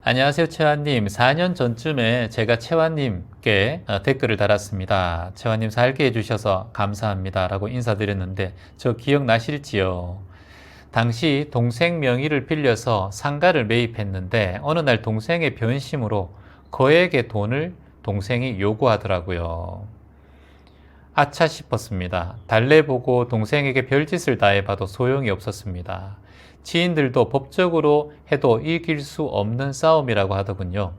안녕하세요, 채환님. 4년 전쯤에 제가 채환님께 댓글을 달았습니다. 채환님 살게 해주셔서 감사합니다. 라고 인사드렸는데, 저 기억나실지요? 당시 동생 명의를 빌려서 상가를 매입했는데, 어느 날 동생의 변심으로 거액의 돈을 동생이 요구하더라고요. 아차 싶었습니다. 달래보고 동생에게 별짓을 다해봐도 소용이 없었습니다. 지인들도 법적으로 해도 이길 수 없는 싸움이라고 하더군요.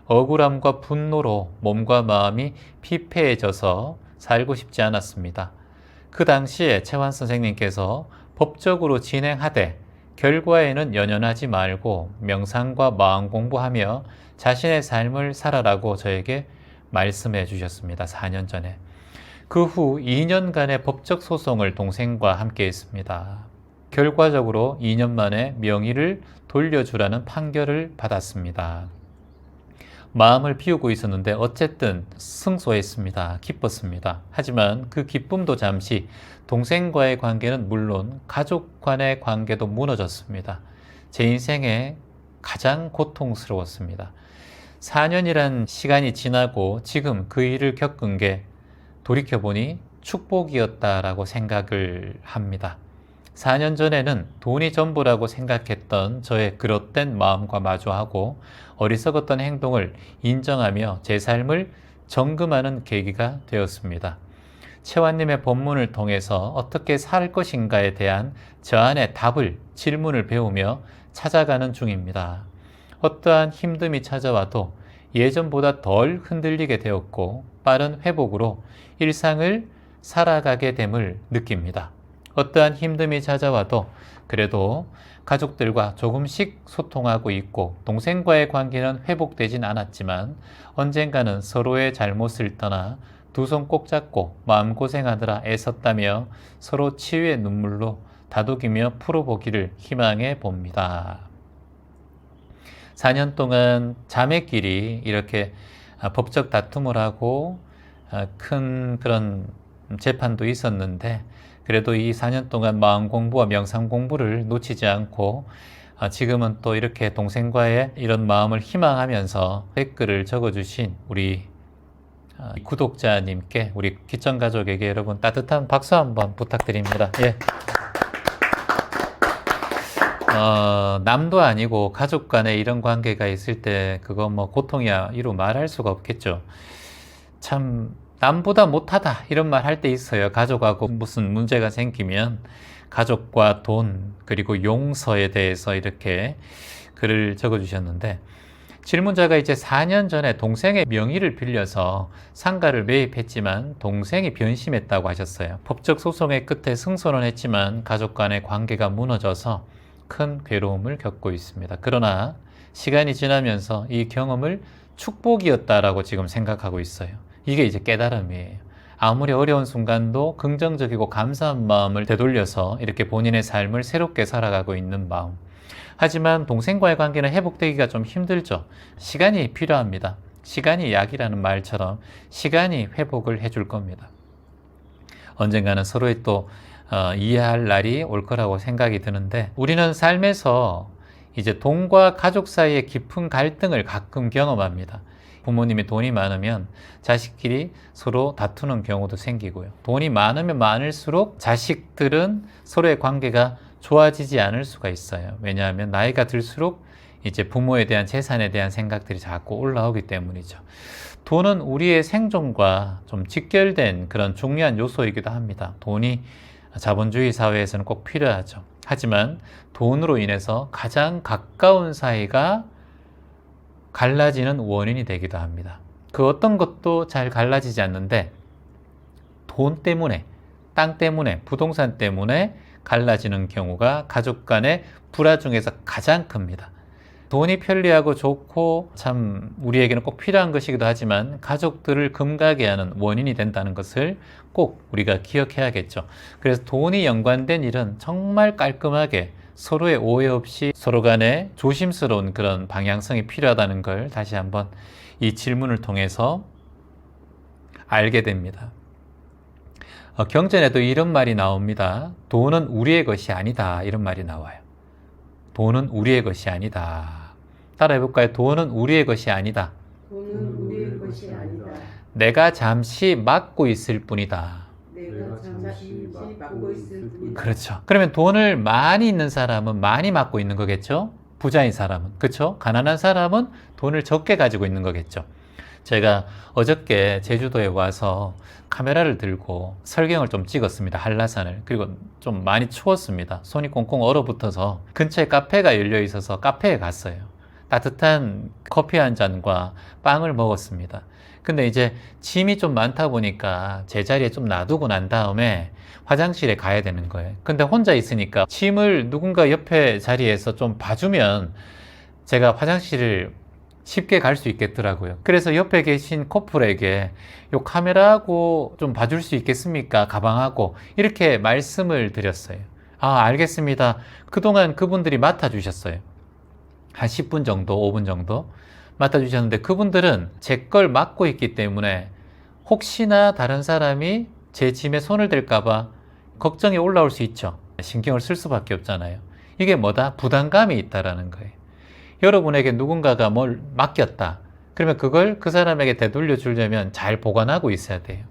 억울함과 분노로 몸과 마음이 피폐해져서 살고 싶지 않았습니다. 그 당시에 채환 선생님께서 법적으로 진행하되 결과에는 연연하지 말고 명상과 마음 공부하며 자신의 삶을 살아라고 저에게 말씀해 주셨습니다. 4년 전에. 그 후 2년간의 법적 소송을 동생과 함께 했습니다. 결과적으로 2년 만에 명의를 돌려주라는 판결을 받았습니다. 마음을 비우고 있었는데 어쨌든 승소했습니다. 기뻤습니다. 하지만 그 기쁨도 잠시 동생과의 관계는 물론 가족 간의 관계도 무너졌습니다. 제 인생에 가장 고통스러웠습니다. 4년이란 시간이 지나고 지금 그 일을 겪은 게 돌이켜보니 축복이었다라고 생각을 합니다. 4년 전에는 돈이 전부라고 생각했던 저의 그릇된 마음과 마주하고 어리석었던 행동을 인정하며 제 삶을 점검하는 계기가 되었습니다. 채환님의 본문을 통해서 어떻게 살 것인가에 대한 저 안의 답을, 질문을 배우며 찾아가는 중입니다. 어떠한 힘듦이 찾아와도 예전보다 덜 흔들리게 되었고 빠른 회복으로 일상을 살아가게 됨을 느낍니다. 어떠한 힘듦이 찾아와도 그래도 가족들과 조금씩 소통하고 있고 동생과의 관계는 회복되진 않았지만 언젠가는 서로의 잘못을 떠나 두 손 꼭 잡고 마음고생하느라 애썼다며 서로 치유의 눈물로 다독이며 풀어보기를 희망해 봅니다. 4년 동안 자매끼리 이렇게 법적 다툼을 하고 큰 그런 재판도 있었는데 그래도 이 4년 동안 마음 공부와 명상 공부를 놓치지 않고 지금은 또 이렇게 동생과의 이런 마음을 희망하면서 댓글을 적어주신 우리 구독자님께 우리 귀천가족에게 여러분 따뜻한 박수 한번 부탁드립니다. 예. 남도 아니고 가족 간에 이런 관계가 있을 때 그거 뭐 고통이야 이루 말할 수가 없겠죠. 참 남보다 못하다 이런 말 할 때 있어요. 가족하고 무슨 문제가 생기면 가족과 돈 그리고 용서에 대해서 이렇게 글을 적어주셨는데 질문자가 이제 4년 전에 동생의 명의를 빌려서 상가를 매입했지만 동생이 변심했다고 하셨어요. 법적 소송의 끝에 승소는 했지만 가족 간의 관계가 무너져서 큰 괴로움을 겪고 있습니다. 그러나 시간이 지나면서 이 경험을 축복이었다라고 지금 생각하고 있어요. 이게 이제 깨달음이에요. 아무리 어려운 순간도 긍정적이고 감사한 마음을 되돌려서 이렇게 본인의 삶을 새롭게 살아가고 있는 마음. 하지만 동생과의 관계는 회복되기가 좀 힘들죠. 시간이 필요합니다. 시간이 약이라는 말처럼 시간이 회복을 해줄 겁니다. 언젠가는 서로의 또 이해할 날이 올 거라고 생각이 드는데 우리는 삶에서 이제 돈과 가족 사이의 깊은 갈등을 가끔 경험합니다. 부모님이 돈이 많으면 자식끼리 서로 다투는 경우도 생기고요. 돈이 많으면 많을수록 자식들은 서로의 관계가 좋아지지 않을 수가 있어요. 왜냐하면 나이가 들수록 이제 부모에 대한 재산에 대한 생각들이 자꾸 올라오기 때문이죠. 돈은 우리의 생존과 좀 직결된 그런 중요한 요소이기도 합니다. 돈이 자본주의 사회에서는 꼭 필요하죠. 하지만 돈으로 인해서 가장 가까운 사이가 갈라지는 원인이 되기도 합니다. 그 어떤 것도 잘 갈라지지 않는데 돈 때문에, 땅 때문에, 부동산 때문에 갈라지는 경우가 가족 간의 불화 중에서 가장 큽니다. 돈이 편리하고 좋고 참 우리에게는 꼭 필요한 것이기도 하지만 가족들을 금가게 하는 원인이 된다는 것을 꼭 우리가 기억해야겠죠. 그래서 돈이 연관된 일은 정말 깔끔하게 서로의 오해 없이 서로 간에 조심스러운 그런 방향성이 필요하다는 걸 다시 한번 이 질문을 통해서 알게 됩니다. 경전에도 이런 말이 나옵니다. 돈은 우리의 것이 아니다. 이런 말이 나와요. 돈은 우리의 것이 아니다. 따라해볼까요? 돈은 우리의 것이 아니다. 돈은 우리의 것이 아니다. 내가 잠시 맡고 있을 뿐이다. 내가 잠시 맡고 있을 뿐이다. 그렇죠. 그러면 돈을 많이 있는 사람은 많이 맡고 있는 거겠죠? 부자인 사람은. 그렇죠? 가난한 사람은 돈을 적게 가지고 있는 거겠죠. 제가 어저께 제주도에 와서 카메라를 들고 설경을 좀 찍었습니다. 한라산을. 그리고 좀 많이 추웠습니다. 손이 꽁꽁 얼어붙어서 근처에 카페가 열려 있어서 카페에 갔어요. 따뜻한 커피 한 잔과 빵을 먹었습니다. 근데 이제 짐이 좀 많다 보니까 제자리에 좀 놔두고 난 다음에 화장실에 가야 되는 거예요. 근데 혼자 있으니까 짐을 누군가 옆에 자리에서 좀 봐주면 제가 화장실을 쉽게 갈 수 있겠더라고요. 그래서 옆에 계신 커플에게 요 카메라하고 좀 봐줄 수 있겠습니까? 가방하고 이렇게 말씀을 드렸어요. 아, 알겠습니다. 그동안 그분들이 맡아주셨어요. 한 10분 정도, 5분 정도 맡아주셨는데 그분들은 제 걸 맡고 있기 때문에 혹시나 다른 사람이 제 짐에 손을 댈까봐 걱정이 올라올 수 있죠. 신경을 쓸 수밖에 없잖아요. 이게 뭐다? 부담감이 있다라는 거예요. 여러분에게 누군가가 뭘 맡겼다. 그러면 그걸 그 사람에게 되돌려 주려면 잘 보관하고 있어야 돼요.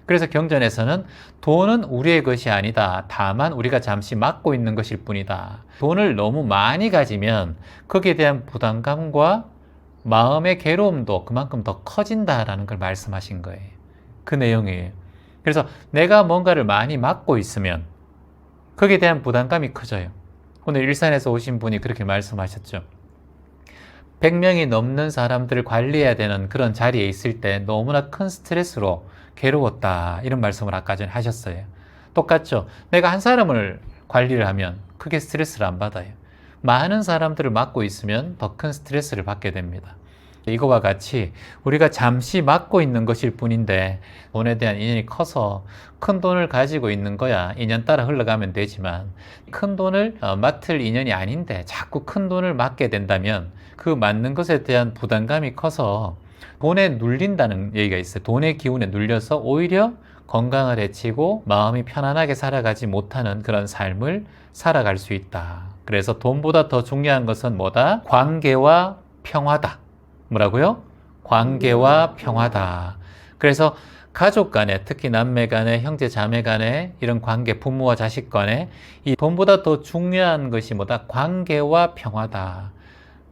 그래서 경전에서는 돈은 우리의 것이 아니다. 다만 우리가 잠시 맡고 있는 것일 뿐이다. 돈을 너무 많이 가지면 거기에 대한 부담감과 마음의 괴로움도 그만큼 더 커진다라는 걸 말씀하신 거예요. 그 내용이에요. 그래서 내가 뭔가를 많이 맡고 있으면 거기에 대한 부담감이 커져요. 오늘 일산에서 오신 분이 그렇게 말씀하셨죠. 100명이 넘는 사람들을 관리해야 되는 그런 자리에 있을 때 너무나 큰 스트레스로 괴로웠다. 이런 말씀을 아까 전에 하셨어요. 똑같죠. 내가 한 사람을 관리를 하면 크게 스트레스를 안 받아요. 많은 사람들을 맡고 있으면 더 큰 스트레스를 받게 됩니다. 이거와 같이 우리가 잠시 맡고 있는 것일 뿐인데 돈에 대한 인연이 커서 큰 돈을 가지고 있는 거야 인연 따라 흘러가면 되지만 큰 돈을 맡을 인연이 아닌데 자꾸 큰 돈을 맡게 된다면 그 맡는 것에 대한 부담감이 커서 돈에 눌린다는 얘기가 있어요. 돈의 기운에 눌려서 오히려 건강을 해치고 마음이 편안하게 살아가지 못하는 그런 삶을 살아갈 수 있다. 그래서 돈보다 더 중요한 것은 뭐다? 관계와 평화다. 뭐라고요? 관계와 평화다. 그래서 가족 간에, 특히 남매 간에, 형제 자매 간에 이런 관계, 부모와 자식 간에 이 돈보다 더 중요한 것이 뭐다? 관계와 평화다.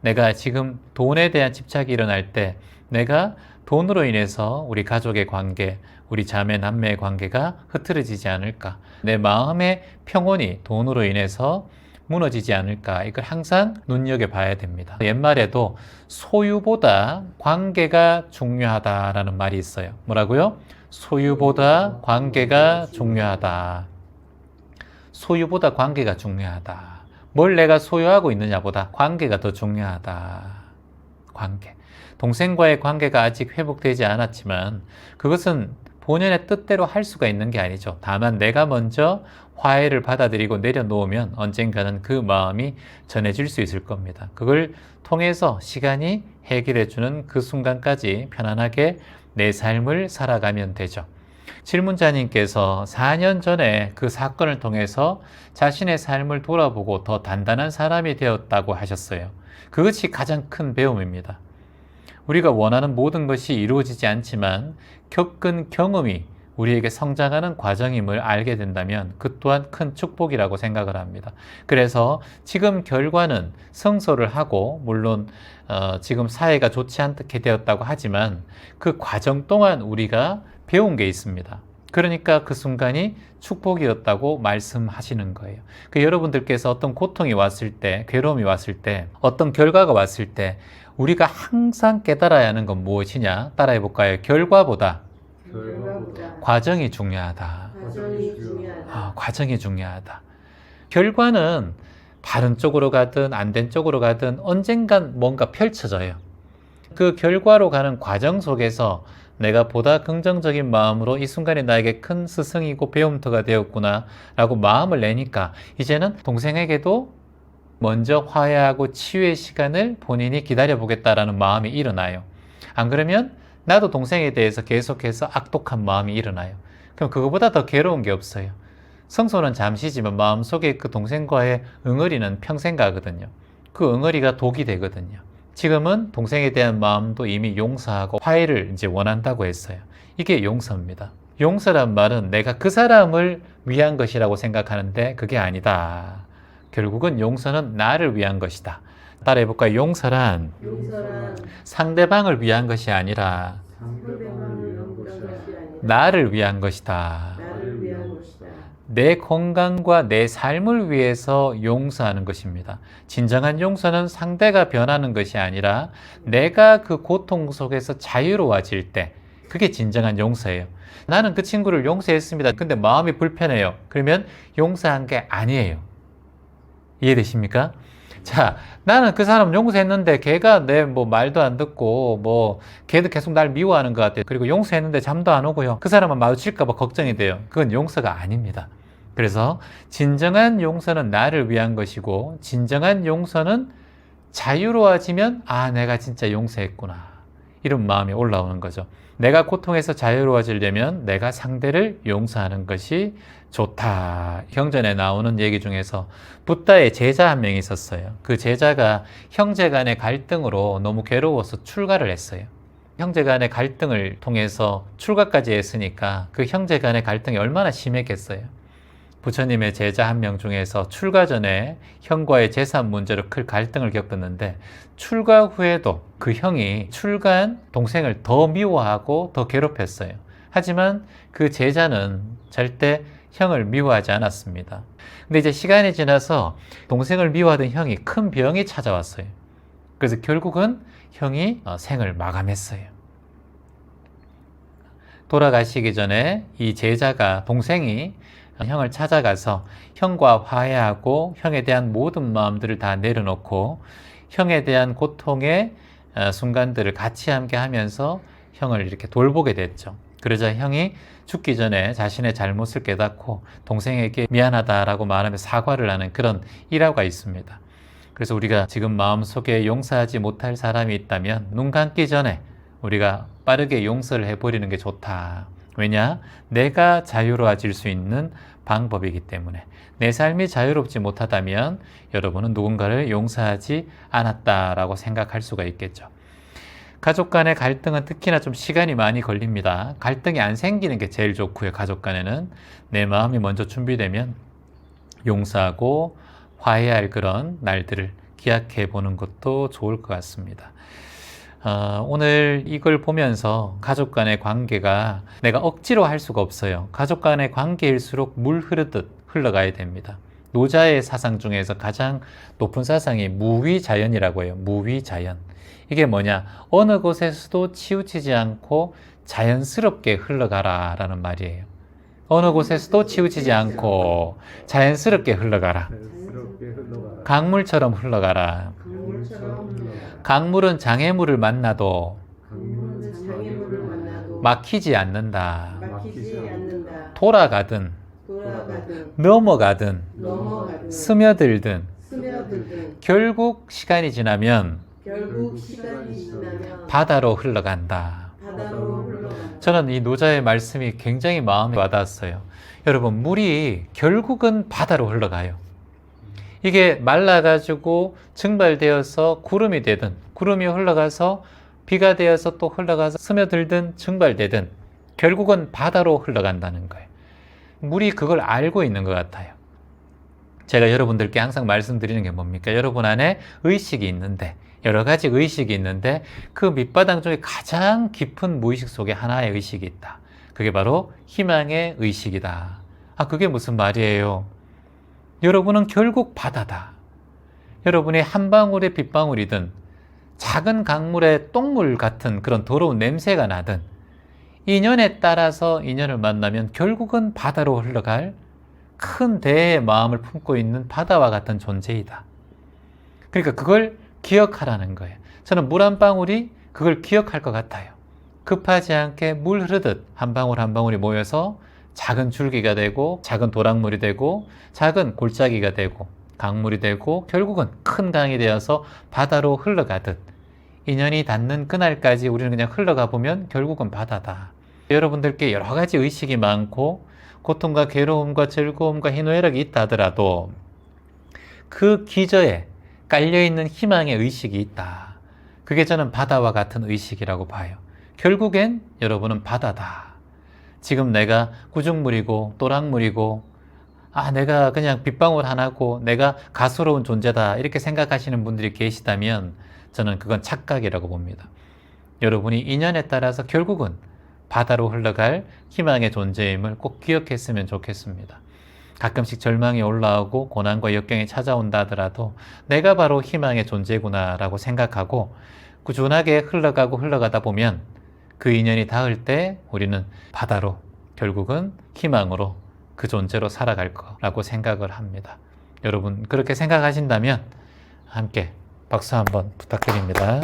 내가 지금 돈에 대한 집착이 일어날 때 내가 돈으로 인해서 우리 가족의 관계, 우리 자매, 남매의 관계가 흐트러지지 않을까? 내 마음의 평온이 돈으로 인해서 무너지지 않을까? 이걸 항상 눈여겨봐야 됩니다. 옛말에도 소유보다 관계가 중요하다라는 말이 있어요. 뭐라고요? 소유보다 관계가 중요하다. 소유보다 관계가 중요하다. 뭘 내가 소유하고 있느냐보다 관계가 더 중요하다. 관계. 동생과의 관계가 아직 회복되지 않았지만 그것은 본연의 뜻대로 할 수가 있는 게 아니죠. 다만 내가 먼저 화해를 받아들이고 내려놓으면 언젠가는 그 마음이 전해질 수 있을 겁니다. 그걸 통해서 시간이 해결해주는 그 순간까지 편안하게 내 삶을 살아가면 되죠. 질문자님께서 4년 전에 그 사건을 통해서 자신의 삶을 돌아보고 더 단단한 사람이 되었다고 하셨어요. 그것이 가장 큰 배움입니다. 우리가 원하는 모든 것이 이루어지지 않지만 겪은 경험이 우리에게 성장하는 과정임을 알게 된다면 그 또한 큰 축복이라고 생각을 합니다. 그래서 지금 결과는 성소를 하고 물론 지금 사회가 좋지 않게 되었다고 하지만 그 과정 동안 우리가 배운 게 있습니다. 그러니까 그 순간이 축복이었다고 말씀하시는 거예요. 여러분들께서 어떤 고통이 왔을 때, 괴로움이 왔을 때, 어떤 결과가 왔을 때 우리가 항상 깨달아야 하는 건 무엇이냐? 따라해 볼까요? 결과보다 과정이 중요하다. 과정이 중요하다. 결과는 바른 쪽으로 가든 안 된 쪽으로 가든 언젠간 뭔가 펼쳐져요. 그 결과로 가는 과정 속에서 내가 보다 긍정적인 마음으로 이 순간이 나에게 큰 스승이고 배움터가 되었구나 라고 마음을 내니까 이제는 동생에게도 먼저 화해하고 치유의 시간을 본인이 기다려보겠다라는 마음이 일어나요. 안 그러면 나도 동생에 대해서 계속해서 악독한 마음이 일어나요. 그럼 그거보다 더 괴로운 게 없어요. 성소는 잠시지만 마음속에 그 동생과의 응어리는 평생 가거든요. 그 응어리가 독이 되거든요. 지금은 동생에 대한 마음도 이미 용서하고 화해를 이제 원한다고 했어요. 이게 용서입니다. 용서란 말은 내가 그 사람을 위한 것이라고 생각하는데 그게 아니다. 결국은 용서는 나를 위한 것이다. 따라해볼까요? 용서란 상대방을 위한 것이 아니라 상대방을 위한 것이 아니라 나를 위한 것이다. 나를 위한 것이다. 내 건강과 내 삶을 위해서 용서하는 것입니다. 진정한 용서는 상대가 변하는 것이 아니라 내가 그 고통 속에서 자유로워질 때 그게 진정한 용서예요. 나는 그 친구를 용서했습니다. 근데 마음이 불편해요. 그러면 용서한 게 아니에요. 이해되십니까? 자, 나는 그 사람 용서했는데 걔가 내 뭐 말도 안 듣고 뭐 걔도 계속 날 미워하는 것 같아요. 그리고 용서했는데 잠도 안 오고요. 그 사람만 마주칠까 봐 걱정이 돼요. 그건 용서가 아닙니다. 그래서 진정한 용서는 나를 위한 것이고 진정한 용서는 자유로워지면 아, 내가 진짜 용서했구나. 이런 마음이 올라오는 거죠. 내가 고통에서 자유로워지려면 내가 상대를 용서하는 것이 좋다. 경전에 나오는 얘기 중에서 붓다의 제자 한 명이 있었어요. 그 제자가 형제 간의 갈등으로 너무 괴로워서 출가를 했어요. 형제 간의 갈등을 통해서 출가까지 했으니까 그 형제 간의 갈등이 얼마나 심했겠어요. 부처님의 제자 한 명 중에서 출가 전에 형과의 재산 문제로 큰 갈등을 겪었는데 출가 후에도 그 형이 출가한 동생을 더 미워하고 더 괴롭혔어요. 하지만 그 제자는 절대 형을 미워하지 않았습니다. 근데 이제 시간이 지나서 동생을 미워하던 형이 큰 병이 찾아왔어요. 그래서 결국은 형이 생을 마감했어요. 돌아가시기 전에 이 제자가 동생이 형을 찾아가서 형과 화해하고 형에 대한 모든 마음들을 다 내려놓고 형에 대한 고통의 순간들을 같이 함께 하면서 형을 이렇게 돌보게 됐죠. 그러자 형이 죽기 전에 자신의 잘못을 깨닫고 동생에게 미안하다라고 말하며 사과를 하는 그런 일화가 있습니다. 그래서 우리가 지금 마음속에 용서하지 못할 사람이 있다면 눈 감기 전에 우리가 빠르게 용서를 해버리는 게 좋다. 왜냐? 내가 자유로워질 수 있는 방법이기 때문에. 내 삶이 자유롭지 못하다면 여러분은 누군가를 용서하지 않았다라고 생각할 수가 있겠죠. 가족 간의 갈등은 특히나 좀 시간이 많이 걸립니다. 갈등이 안 생기는 게 제일 좋고요. 가족 간에는 내 마음이 먼저 준비되면 용서하고 화해할 그런 날들을 기약해 보는 것도 좋을 것 같습니다. 오늘 이걸 보면서 가족 간의 관계가 내가 억지로 할 수가 없어요. 가족 간의 관계일수록 물 흐르듯 흘러가야 됩니다. 노자의 사상 중에서 가장 높은 사상이 무위자연이라고 해요. 무위자연. 이게 뭐냐? 어느 곳에서도 치우치지 않고 자연스럽게 흘러가라 라는 말이에요. 어느 곳에서도 치우치지 않고 자연스럽게 흘러가라. 강물처럼 흘러가라. 강물은 장애물을 만나도 막히지 않는다. 돌아가든 넘어가든 스며들든 결국 시간이 지나면 바다로 흘러간다. 저는 이 노자의 말씀이 굉장히 마음에 와닿았어요. 여러분, 물이 결국은 바다로 흘러가요. 이게 말라가지고 증발되어서 구름이 되든 구름이 흘러가서 비가 되어서 또 흘러가서 스며들든 증발되든 결국은 바다로 흘러간다는 거예요. 물이 그걸 알고 있는 것 같아요. 제가 여러분들께 항상 말씀드리는 게 뭡니까? 여러분 안에 의식이 있는데, 여러 가지 의식이 있는데 그 밑바닥 중에 가장 깊은 무의식 속에 하나의 의식이 있다. 그게 바로 희망의 의식이다. 그게 무슨 말이에요? 여러분은 결국 바다다. 여러분이 한 방울의 빗방울이든 작은 강물의 똥물 같은 그런 더러운 냄새가 나든 인연에 따라서 인연을 만나면 결국은 바다로 흘러갈 큰 대의 마음을 품고 있는 바다와 같은 존재이다. 그러니까 그걸 기억하라는 거예요. 저는 물 한 방울이 그걸 기억할 것 같아요. 급하지 않게 물 흐르듯 한 방울 한 방울이 모여서 작은 줄기가 되고 작은 도랑물이 되고 작은 골짜기가 되고 강물이 되고 결국은 큰 강이 되어서 바다로 흘러가듯 인연이 닿는 그날까지 우리는 그냥 흘러가 보면 결국은 바다다. 여러분들께 여러 가지 의식이 많고 고통과 괴로움과 즐거움과 희노애락이 있다 하더라도 그 기저에 깔려있는 희망의 의식이 있다. 그게 저는 바다와 같은 의식이라고 봐요. 결국엔 여러분은 바다다. 지금 내가 구중물이고 또랑물이고 내가 그냥 빗방울 하나고 내가 가소로운 존재다 이렇게 생각하시는 분들이 계시다면 저는 그건 착각이라고 봅니다. 여러분이 인연에 따라서 결국은 바다로 흘러갈 희망의 존재임을 꼭 기억했으면 좋겠습니다. 가끔씩 절망이 올라오고 고난과 역경이 찾아온다 하더라도 내가 바로 희망의 존재구나 라고 생각하고 꾸준하게 흘러가다 보면 그 인연이 닿을 때 우리는 바다로 결국은 희망으로 그 존재로 살아갈 거라고 생각을 합니다. 여러분 그렇게 생각하신다면 함께 박수 한번 부탁드립니다.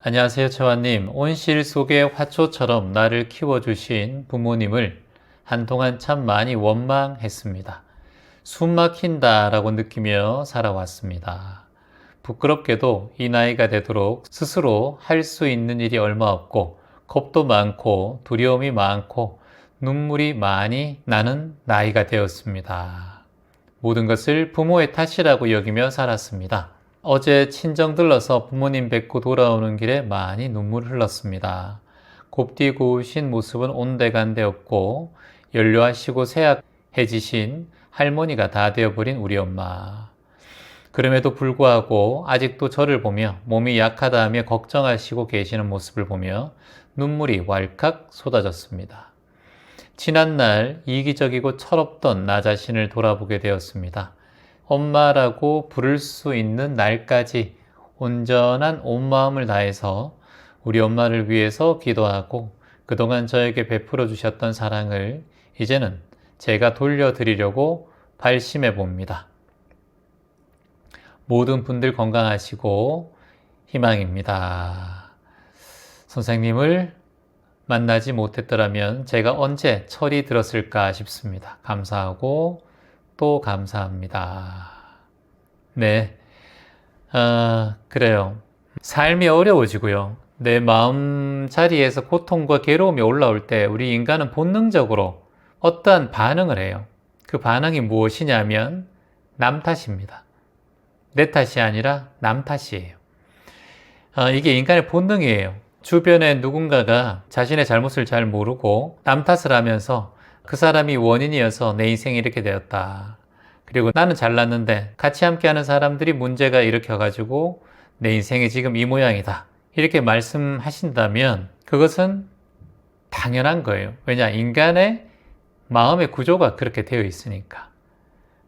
안녕하세요, 최환님. 온실 속의 화초처럼 나를 키워주신 부모님을 한동안 참 많이 원망했습니다. 숨 막힌다라고 느끼며 살아왔습니다. 부끄럽게도 이 나이가 되도록 스스로 할 수 있는 일이 얼마 없고 겁도 많고 두려움이 많고 눈물이 많이 나는 나이가 되었습니다. 모든 것을 부모의 탓이라고 여기며 살았습니다. 어제 친정 들러서 부모님 뵙고 돌아오는 길에 많이 눈물을 흘렀습니다. 곱디 고우신 모습은 온데간데 없고 연료하시고 쇠약해지신 할머니가 다 되어버린 우리 엄마. 그럼에도 불구하고 아직도 저를 보며 몸이 약하다 하며 걱정하시고 계시는 모습을 보며 눈물이 왈칵 쏟아졌습니다. 지난날 이기적이고 철없던 나 자신을 돌아보게 되었습니다. 엄마라고 부를 수 있는 날까지 온전한 온 마음을 다해서 우리 엄마를 위해서 기도하고 그동안 저에게 베풀어 주셨던 사랑을 이제는 제가 돌려드리려고 발심해 봅니다. 모든 분들 건강하시고 희망입니다. 선생님을 만나지 못했더라면 제가 언제 철이 들었을까 싶습니다. 감사하고 또 감사합니다. 네, 그래요. 삶이 어려워지고요. 내 마음 자리에서 고통과 괴로움이 올라올 때 우리 인간은 본능적으로 어떠한 반응을 해요. 그 반응이 무엇이냐면 남 탓입니다. 내 탓이 아니라 남 탓이에요. 이게 인간의 본능이에요. 주변에 누군가가 자신의 잘못을 잘 모르고 남 탓을 하면서 그 사람이 원인이어서 내 인생이 이렇게 되었다. 그리고 나는 잘났는데 같이 함께하는 사람들이 문제가 일으켜가지고 내 인생이 지금 이 모양이다. 이렇게 말씀하신다면 그것은 당연한 거예요. 왜냐? 인간의 마음의 구조가 그렇게 되어 있으니까.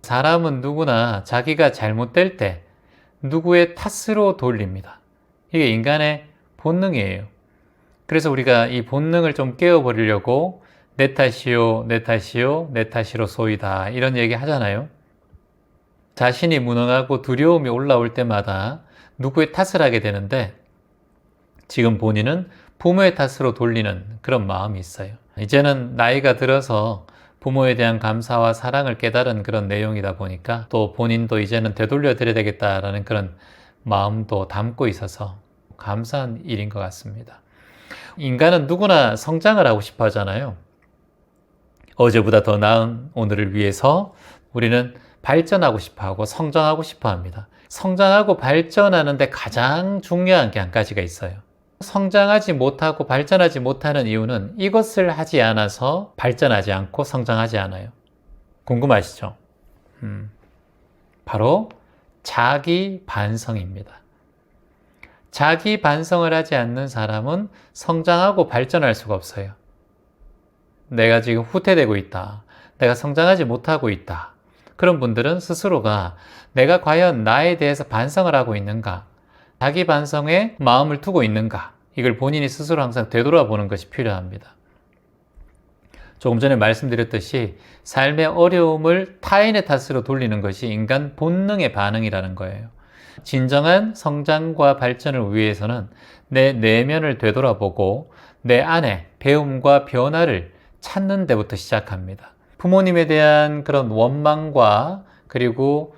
사람은 누구나 자기가 잘못될 때 누구의 탓으로 돌립니다. 이게 인간의 본능이에요. 그래서 우리가 이 본능을 좀 깨워버리려고 내 탓이요, 내 탓이요, 내 탓이로소이다 이런 얘기 하잖아요. 자신이 무능하고 두려움이 올라올 때마다 누구의 탓을 하게 되는데 지금 본인은 부모의 탓으로 돌리는 그런 마음이 있어요. 이제는 나이가 들어서 부모에 대한 감사와 사랑을 깨달은 그런 내용이다 보니까 또 본인도 이제는 되돌려 드려야 되겠다라는 그런 마음도 담고 있어서 감사한 일인 것 같습니다. 인간은 누구나 성장을 하고 싶어 하잖아요. 어제보다 더 나은 오늘을 위해서 우리는 발전하고 싶어 하고 성장하고 싶어 합니다. 성장하고 발전하는데 가장 중요한 게 한 가지가 있어요. 성장하지 못하고 발전하지 못하는 이유는 이것을 하지 않아서 발전하지 않고 성장하지 않아요. 궁금하시죠? 바로 자기 반성입니다. 자기 반성을 하지 않는 사람은 성장하고 발전할 수가 없어요. 내가 지금 후퇴되고 있다. 내가 성장하지 못하고 있다. 그런 분들은 스스로가 내가 과연 나에 대해서 반성을 하고 있는가? 자기 반성에 마음을 두고 있는가? 이걸 본인이 스스로 항상 되돌아보는 것이 필요합니다. 조금 전에 말씀드렸듯이 삶의 어려움을 타인의 탓으로 돌리는 것이 인간 본능의 반응이라는 거예요. 진정한 성장과 발전을 위해서는 내 내면을 되돌아보고 내 안에 배움과 변화를 찾는 데부터 시작합니다. 부모님에 대한 그런 원망과 그리고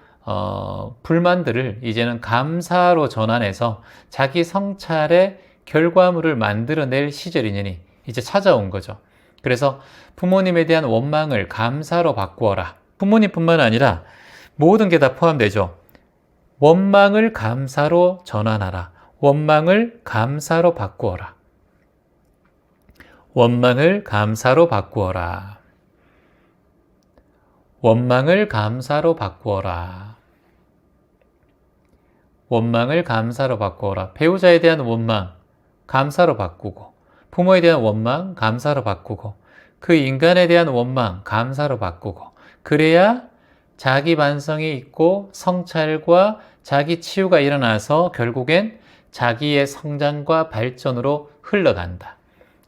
불만들을 이제는 감사로 전환해서 자기 성찰의 결과물을 만들어낼 시절이니 이제 찾아온 거죠. 그래서 부모님에 대한 원망을 감사로 바꾸어라. 부모님뿐만 아니라 모든 게 다 포함되죠. 원망을 감사로 전환하라. 원망을 감사로 바꾸어라. 원망을 감사로 바꾸어라. 원망을 감사로 바꾸어라. 원망을 감사로 바꾸어라. 배우자에 대한 원망, 감사로 바꾸고, 부모에 대한 원망, 감사로 바꾸고, 그 인간에 대한 원망, 감사로 바꾸고, 그래야 자기 반성이 있고 성찰과 자기 치유가 일어나서 결국엔 자기의 성장과 발전으로 흘러간다.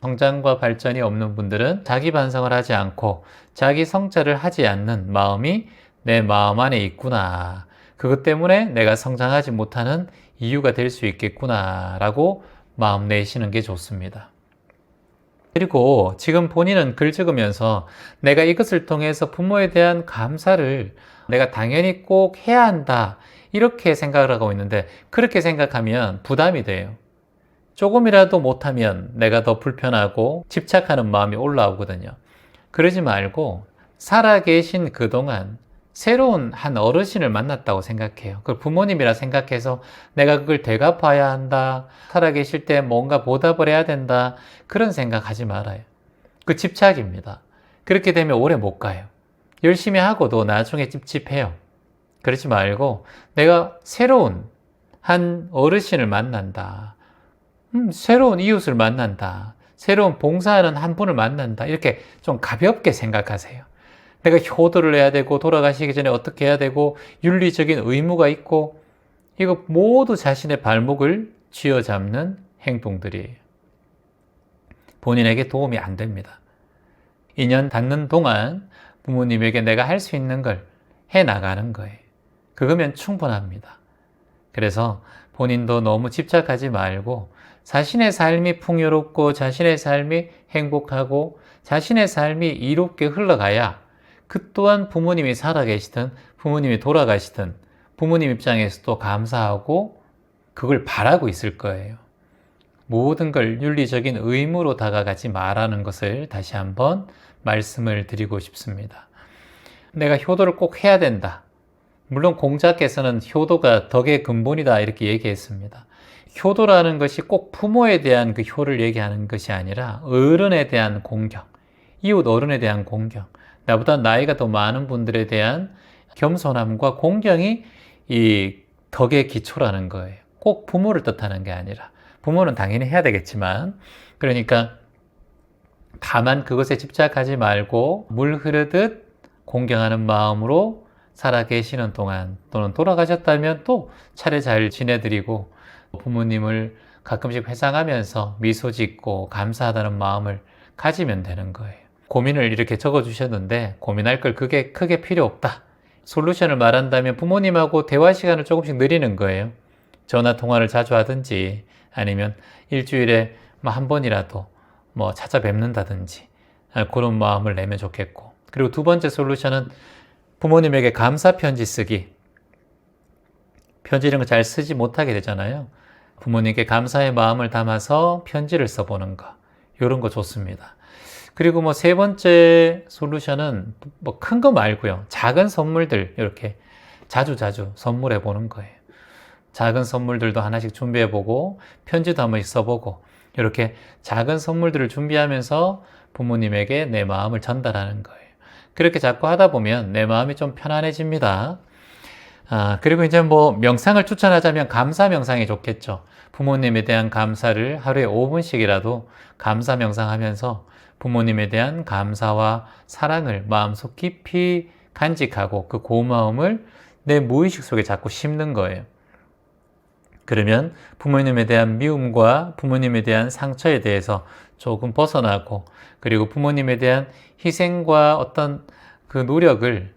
성장과 발전이 없는 분들은 자기 반성을 하지 않고 자기 성찰을 하지 않는 마음이 내 마음 안에 있구나. 그것 때문에 내가 성장하지 못하는 이유가 될 수 있겠구나 라고 마음 내시는 게 좋습니다. 그리고 지금 본인은 글 적으면서 내가 이것을 통해서 부모에 대한 감사를 내가 당연히 꼭 해야 한다 이렇게 생각을 하고 있는데, 그렇게 생각하면 부담이 돼요. 조금이라도 못하면 내가 더 불편하고 집착하는 마음이 올라오거든요. 그러지 말고 살아계신 그동안 새로운 한 어르신을 만났다고 생각해요. 그걸 부모님이라 생각해서 내가 그걸 되갚아야 한다, 살아계실 때 뭔가 보답을 해야 된다, 그런 생각하지 말아요. 그 집착입니다. 그렇게 되면 오래 못 가요. 열심히 하고도 나중에 찝찝해요. 그러지 말고 내가 새로운 한 어르신을 만난다, 새로운 이웃을 만난다, 새로운 봉사하는 한 분을 만난다, 이렇게 좀 가볍게 생각하세요. 내가 효도를 해야 되고 돌아가시기 전에 어떻게 해야 되고 윤리적인 의무가 있고, 이거 모두 자신의 발목을 쥐어잡는 행동들이에요. 본인에게 도움이 안 됩니다. 인연 닿는 동안 부모님에게 내가 할 수 있는 걸 해나가는 거예요. 그거면 충분합니다. 그래서 본인도 너무 집착하지 말고 자신의 삶이 풍요롭고 자신의 삶이 행복하고 자신의 삶이 이롭게 흘러가야 그 또한 부모님이 살아계시든 부모님이 돌아가시든 부모님 입장에서도 감사하고 그걸 바라고 있을 거예요. 모든 걸 윤리적인 의무로 다가가지 말라는 것을 다시 한번 말씀을 드리고 싶습니다. 내가 효도를 꼭 해야 된다. 물론 공자께서는 효도가 덕의 근본이다 이렇게 얘기했습니다. 효도라는 것이 꼭 부모에 대한 그 효를 얘기하는 것이 아니라 어른에 대한 공경, 이웃 어른에 대한 공경, 나보다 나이가 더 많은 분들에 대한 겸손함과 공경이 이 덕의 기초라는 거예요. 꼭 부모를 뜻하는 게 아니라, 부모는 당연히 해야 되겠지만, 그러니까 다만 그것에 집착하지 말고 물 흐르듯 공경하는 마음으로 살아계시는 동안, 또는 돌아가셨다면 또 차례 잘 지내드리고 부모님을 가끔씩 회상하면서 미소 짓고 감사하다는 마음을 가지면 되는 거예요. 고민을 이렇게 적어주셨는데 고민할 걸 그게 크게 필요 없다. 솔루션을 말한다면 부모님하고 대화 시간을 조금씩 늘리는 거예요. 전화 통화를 자주 하든지 아니면 일주일에 한 번이라도 찾아뵙는다든지 그런 마음을 내면 좋겠고, 그리고 두 번째 솔루션은 부모님에게 감사 편지 쓰기. 편지 이런 거 잘 쓰지 못하게 되잖아요. 부모님께 감사의 마음을 담아서 편지를 써보는 거, 이런 거 좋습니다. 그리고 세 번째 솔루션은 큰 거 말고요, 작은 선물들 이렇게 자주 선물해 보는 거예요. 작은 선물들도 하나씩 준비해 보고 편지도 한 번씩 써보고, 이렇게 작은 선물들을 준비하면서 부모님에게 내 마음을 전달하는 거예요. 그렇게 자꾸 하다 보면 내 마음이 좀 편안해집니다. 그리고 이제 명상을 추천하자면 감사 명상이 좋겠죠. 부모님에 대한 감사를 하루에 5분씩이라도 감사 명상하면서 부모님에 대한 감사와 사랑을 마음속 깊이 간직하고 그 고마움을 내 무의식 속에 자꾸 심는 거예요. 그러면 부모님에 대한 미움과 부모님에 대한 상처에 대해서 조금 벗어나고, 그리고 부모님에 대한 희생과 어떤 그 노력을,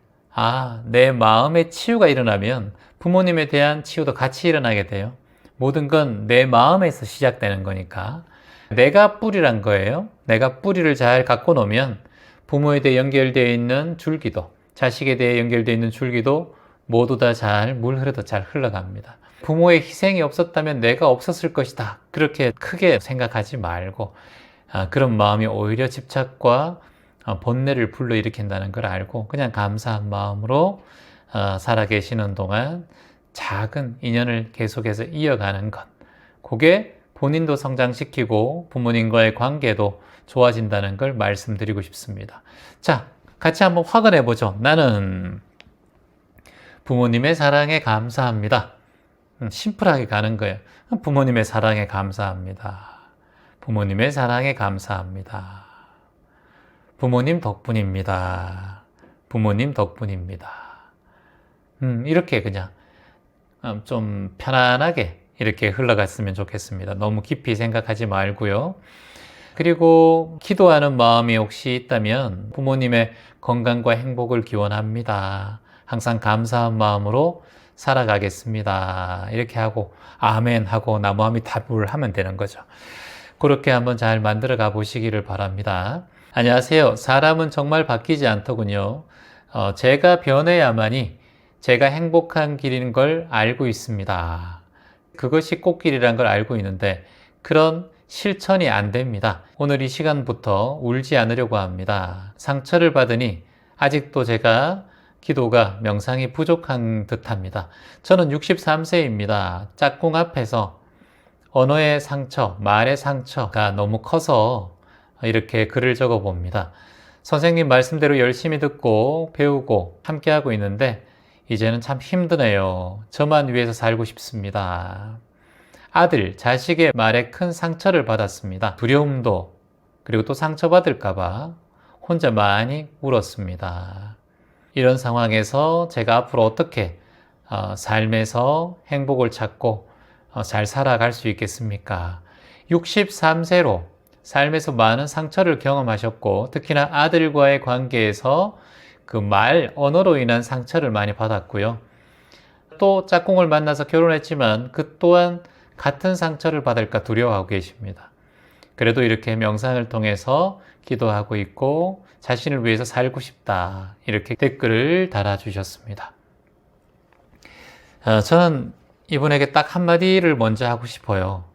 내 마음의 치유가 일어나면 부모님에 대한 치유도 같이 일어나게 돼요. 모든 건 내 마음에서 시작되는 거니까. 내가 뿌리란 거예요. 내가 뿌리를 잘 갖고 놓으면 부모에 대해 연결되어 있는 줄기도, 자식에 대해 연결되어 있는 줄기도 모두 다 잘 물 흐르듯 잘 흘러갑니다. 부모의 희생이 없었다면 내가 없었을 것이다, 그렇게 크게 생각하지 말고 그런 마음이 오히려 집착과 번뇌를 불러일으킨다는 걸 알고 그냥 감사한 마음으로 살아 계시는 동안 작은 인연을 계속해서 이어가는 것. 그게 본인도 성장시키고 부모님과의 관계도 좋아진다는 걸 말씀드리고 싶습니다. 자, 같이 한번 확인해 보죠. 나는 부모님의 사랑에 감사합니다. 심플하게 가는 거예요. 부모님의 사랑에 감사합니다. 부모님의 사랑에 감사합니다. 부모님 덕분입니다. 부모님 덕분입니다. 이렇게 그냥 좀 편안하게 이렇게 흘러갔으면 좋겠습니다. 너무 깊이 생각하지 말고요. 그리고 기도하는 마음이 혹시 있다면 부모님의 건강과 행복을 기원합니다. 항상 감사한 마음으로 살아가겠습니다. 이렇게 하고 아멘 하고 나무아미타불 하면 되는 거죠. 그렇게 한번 잘 만들어 가 보시기를 바랍니다. 안녕하세요. 사람은 정말 바뀌지 않더군요. 제가 변해야만이 제가 행복한 길인 걸 알고 있습니다. 그것이 꽃길이란 걸 알고 있는데 그런 실천이 안 됩니다. 오늘 이 시간부터 울지 않으려고 합니다. 상처를 받으니 아직도 제가 기도가 명상이 부족한 듯합니다. 저는 63세입니다. 짝꿍 앞에서 언어의 상처, 말의 상처가 너무 커서 이렇게 글을 적어 봅니다. 선생님 말씀대로 열심히 듣고 배우고 함께하고 있는데 이제는 참 힘드네요. 저만 위해서 살고 싶습니다. 아들, 자식의 말에 큰 상처를 받았습니다. 두려움도 그리고 또 상처받을까봐 혼자 많이 울었습니다. 이런 상황에서 제가 앞으로 어떻게 삶에서 행복을 찾고 잘 살아갈 수 있겠습니까? 63세로 삶에서 많은 상처를 경험하셨고 특히나 아들과의 관계에서 그 말, 언어로 인한 상처를 많이 받았고요. 또 짝꿍을 만나서 결혼했지만 그 또한 같은 상처를 받을까 두려워하고 계십니다. 그래도 이렇게 명상을 통해서 기도하고 있고 자신을 위해서 살고 싶다. 이렇게 댓글을 달아주셨습니다. 저는 이분에게 딱 한마디를 먼저 하고 싶어요.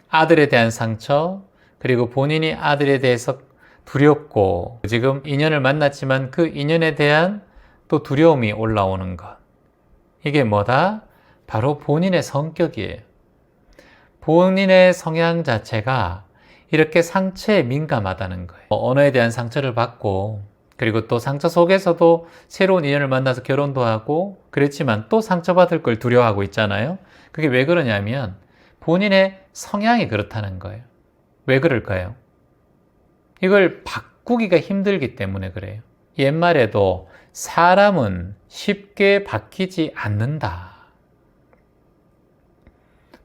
아들에 대한 상처, 그리고 본인이 아들에 대해서 두렵고 지금 인연을 만났지만 그 인연에 대한 또 두려움이 올라오는 것. 이게 뭐다? 바로 본인의 성격이에요. 본인의 성향 자체가 이렇게 상처에 민감하다는 거예요. 언어에 대한 상처를 받고 그리고 또 상처 속에서도 새로운 인연을 만나서 결혼도 하고 그랬지만 또 상처받을 걸 두려워하고 있잖아요. 그게 왜 그러냐면 본인의 성향이 그렇다는 거예요. 왜 그럴까요? 이걸 바꾸기가 힘들기 때문에 그래요. 옛말에도 사람은 쉽게 바뀌지 않는다.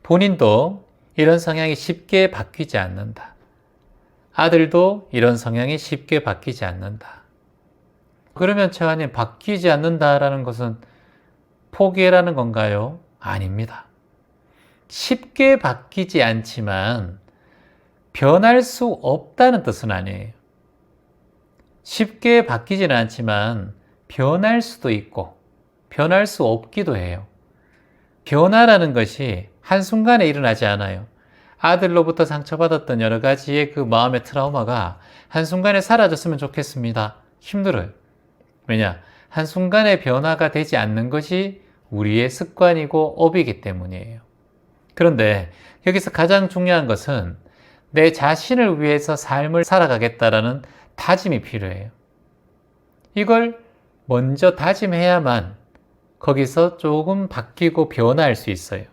본인도 이런 성향이 쉽게 바뀌지 않는다. 아들도 이런 성향이 쉽게 바뀌지 않는다. 그러면 최환님 바뀌지 않는다라는 것은 포기라는 건가요? 아닙니다. 쉽게 바뀌지 않지만 변할 수 없다는 뜻은 아니에요. 쉽게 바뀌지는 않지만 변할 수도 있고 변할 수 없기도 해요. 변화라는 것이 한순간에 일어나지 않아요. 아들로부터 상처받았던 여러 가지의 그 마음의 트라우마가 한순간에 사라졌으면 좋겠습니다. 힘들어요. 왜냐? 한순간에 변화가 되지 않는 것이 우리의 습관이고 업이기 때문이에요. 그런데 여기서 가장 중요한 것은 내 자신을 위해서 삶을 살아가겠다라는 다짐이 필요해요. 이걸 먼저 다짐해야만 거기서 조금 바뀌고 변화할 수 있어요.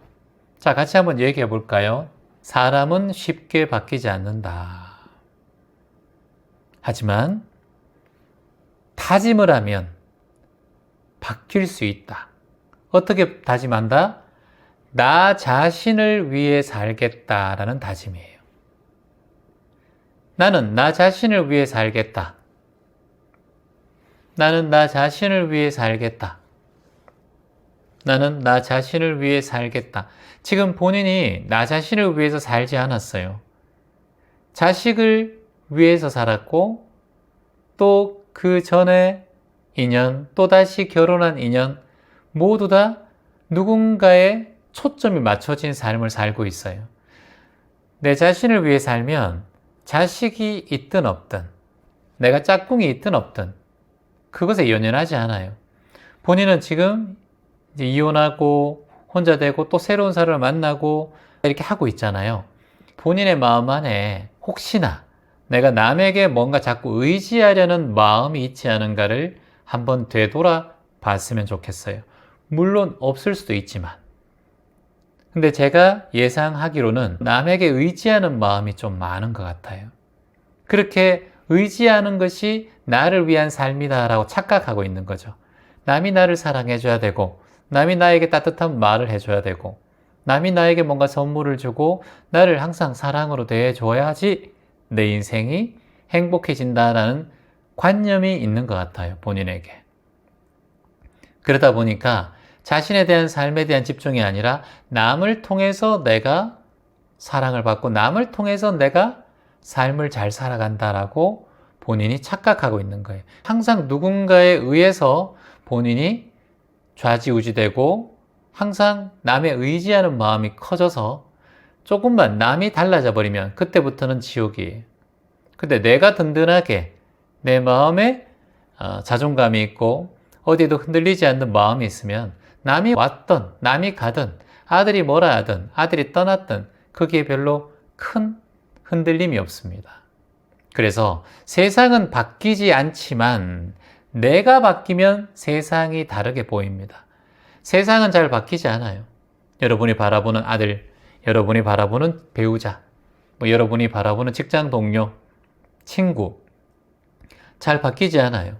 자, 같이 한번 얘기해 볼까요? 사람은 쉽게 바뀌지 않는다. 하지만 다짐을 하면 바뀔 수 있다. 어떻게 다짐한다? 나 자신을 위해 살겠다라는 다짐이에요. 나는 나 자신을 위해 살겠다. 나는 나 자신을 위해 살겠다. 나는 나 자신을 위해 살겠다. 지금 본인이 나 자신을 위해서 살지 않았어요. 자식을 위해서 살았고 또 그 전에 인연, 또다시 결혼한 인연 모두 다 누군가의 초점이 맞춰진 삶을 살고 있어요. 내 자신을 위해 살면 자식이 있든 없든 내가 짝꿍이 있든 없든 그것에 연연하지 않아요. 본인은 지금 이제 이혼하고 혼자 되고 또 새로운 사람을 만나고 이렇게 하고 있잖아요. 본인의 마음 안에 혹시나 내가 남에게 뭔가 자꾸 의지하려는 마음이 있지 않은가를 한번 되돌아 봤으면 좋겠어요. 물론 없을 수도 있지만. 근데 제가 예상하기로는 남에게 의지하는 마음이 좀 많은 것 같아요. 그렇게 의지하는 것이 나를 위한 삶이다라고 착각하고 있는 거죠. 남이 나를 사랑해줘야 되고, 남이 나에게 따뜻한 말을 해줘야 되고, 남이 나에게 뭔가 선물을 주고, 나를 항상 사랑으로 대해줘야지 내 인생이 행복해진다라는 관념이 있는 것 같아요, 본인에게. 그러다 보니까 자신에 대한 삶에 대한 집중이 아니라 남을 통해서 내가 사랑을 받고 남을 통해서 내가 삶을 잘 살아간다라고 본인이 착각하고 있는 거예요. 항상 누군가에 의해서 본인이 좌지우지되고 항상 남에 의지하는 마음이 커져서 조금만 남이 달라져 버리면 그때부터는 지옥이에요. 근데 내가 든든하게 내 마음에 자존감이 있고 어디에도 흔들리지 않는 마음이 있으면 남이 왔든 남이 가든 아들이 뭐라 하든 아들이 떠났든 거기에 별로 큰 흔들림이 없습니다. 그래서 세상은 바뀌지 않지만 내가 바뀌면 세상이 다르게 보입니다. 세상은 잘 바뀌지 않아요. 여러분이 바라보는 아들, 여러분이 바라보는 배우자, 여러분이 바라보는 직장 동료, 친구 잘 바뀌지 않아요.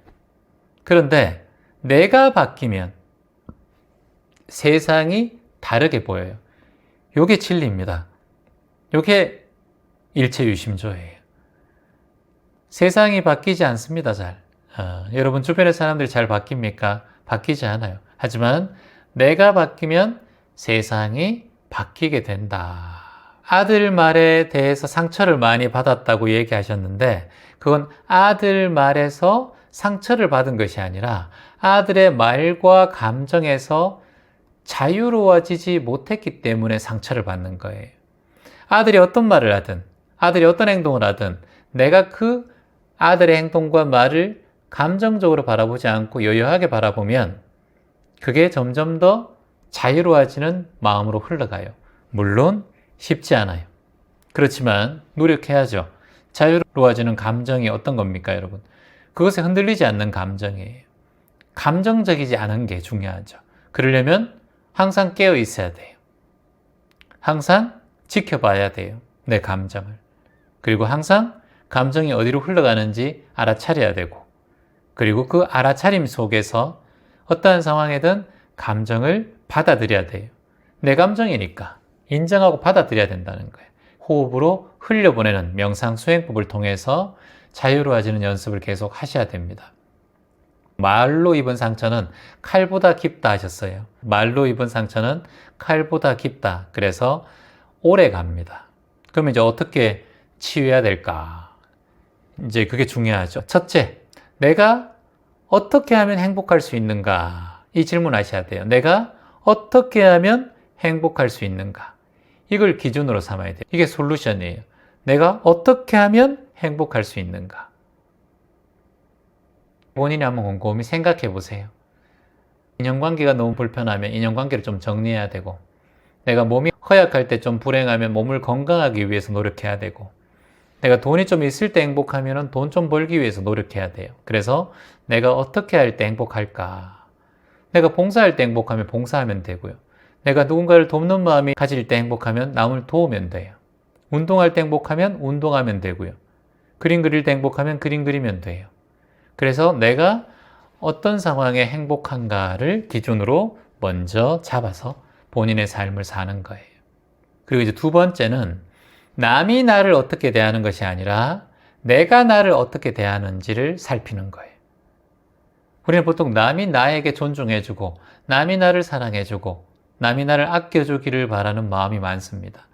그런데 내가 바뀌면 세상이 다르게 보여요. 요게 진리입니다. 요게 일체유심조예요. 세상이 바뀌지 않습니다, 잘. 여러분 주변의 사람들이 잘 바뀝니까? 바뀌지 않아요. 하지만 내가 바뀌면 세상이 바뀌게 된다. 아들 말에 대해서 상처를 많이 받았다고 얘기하셨는데 그건 아들 말에서 상처를 받은 것이 아니라 아들의 말과 감정에서 자유로워지지 못했기 때문에 상처를 받는 거예요. 아들이 어떤 말을 하든 아들이 어떤 행동을 하든 내가 그 아들의 행동과 말을 감정적으로 바라보지 않고 여유하게 바라보면 그게 점점 더 자유로워지는 마음으로 흘러가요. 물론 쉽지 않아요. 그렇지만 노력해야죠. 자유로워지는 감정이 어떤 겁니까, 여러분? 그것에 흔들리지 않는 감정이에요. 감정적이지 않은 게 중요하죠. 그러려면 항상 깨어 있어야 돼요. 항상 지켜봐야 돼요. 내 감정을. 그리고 항상 감정이 어디로 흘러가는지 알아차려야 되고 그리고 그 알아차림 속에서 어떠한 상황이든 감정을 받아들여야 돼요. 내 감정이니까 인정하고 받아들여야 된다는 거예요. 호흡으로 흘려보내는 명상 수행법을 통해서 자유로워지는 연습을 계속 하셔야 됩니다. 말로 입은 상처는 칼보다 깊다 하셨어요. 말로 입은 상처는 칼보다 깊다. 그래서 오래 갑니다. 그러면 이제 어떻게 치유해야 될까? 이제 그게 중요하죠. 첫째, 내가 어떻게 하면 행복할 수 있는가? 이 질문 하셔야 돼요. 내가 어떻게 하면 행복할 수 있는가? 이걸 기준으로 삼아야 돼요. 이게 솔루션이에요. 내가 어떻게 하면 행복할 수 있는가? 본인이 한번 곰곰이 생각해 보세요. 인연관계가 너무 불편하면 인연관계를 좀 정리해야 되고 내가 몸이 허약할 때 좀 불행하면 몸을 건강하기 위해서 노력해야 되고 내가 돈이 좀 있을 때 행복하면 돈 좀 벌기 위해서 노력해야 돼요. 그래서 내가 어떻게 할 때 행복할까? 내가 봉사할 때 행복하면 봉사하면 되고요. 내가 누군가를 돕는 마음이 가질 때 행복하면 남을 도우면 돼요. 운동할 때 행복하면 운동하면 되고요. 그림 그릴 때 행복하면 그림 그리면 돼요. 그래서 내가 어떤 상황에 행복한가를 기준으로 먼저 잡아서 본인의 삶을 사는 거예요. 그리고 이제 두 번째는 남이 나를 어떻게 대하는 것이 아니라 내가 나를 어떻게 대하는지를 살피는 거예요. 우리는 보통 남이 나에게 존중해주고 남이 나를 사랑해주고 남이 나를 아껴주기를 바라는 마음이 많습니다.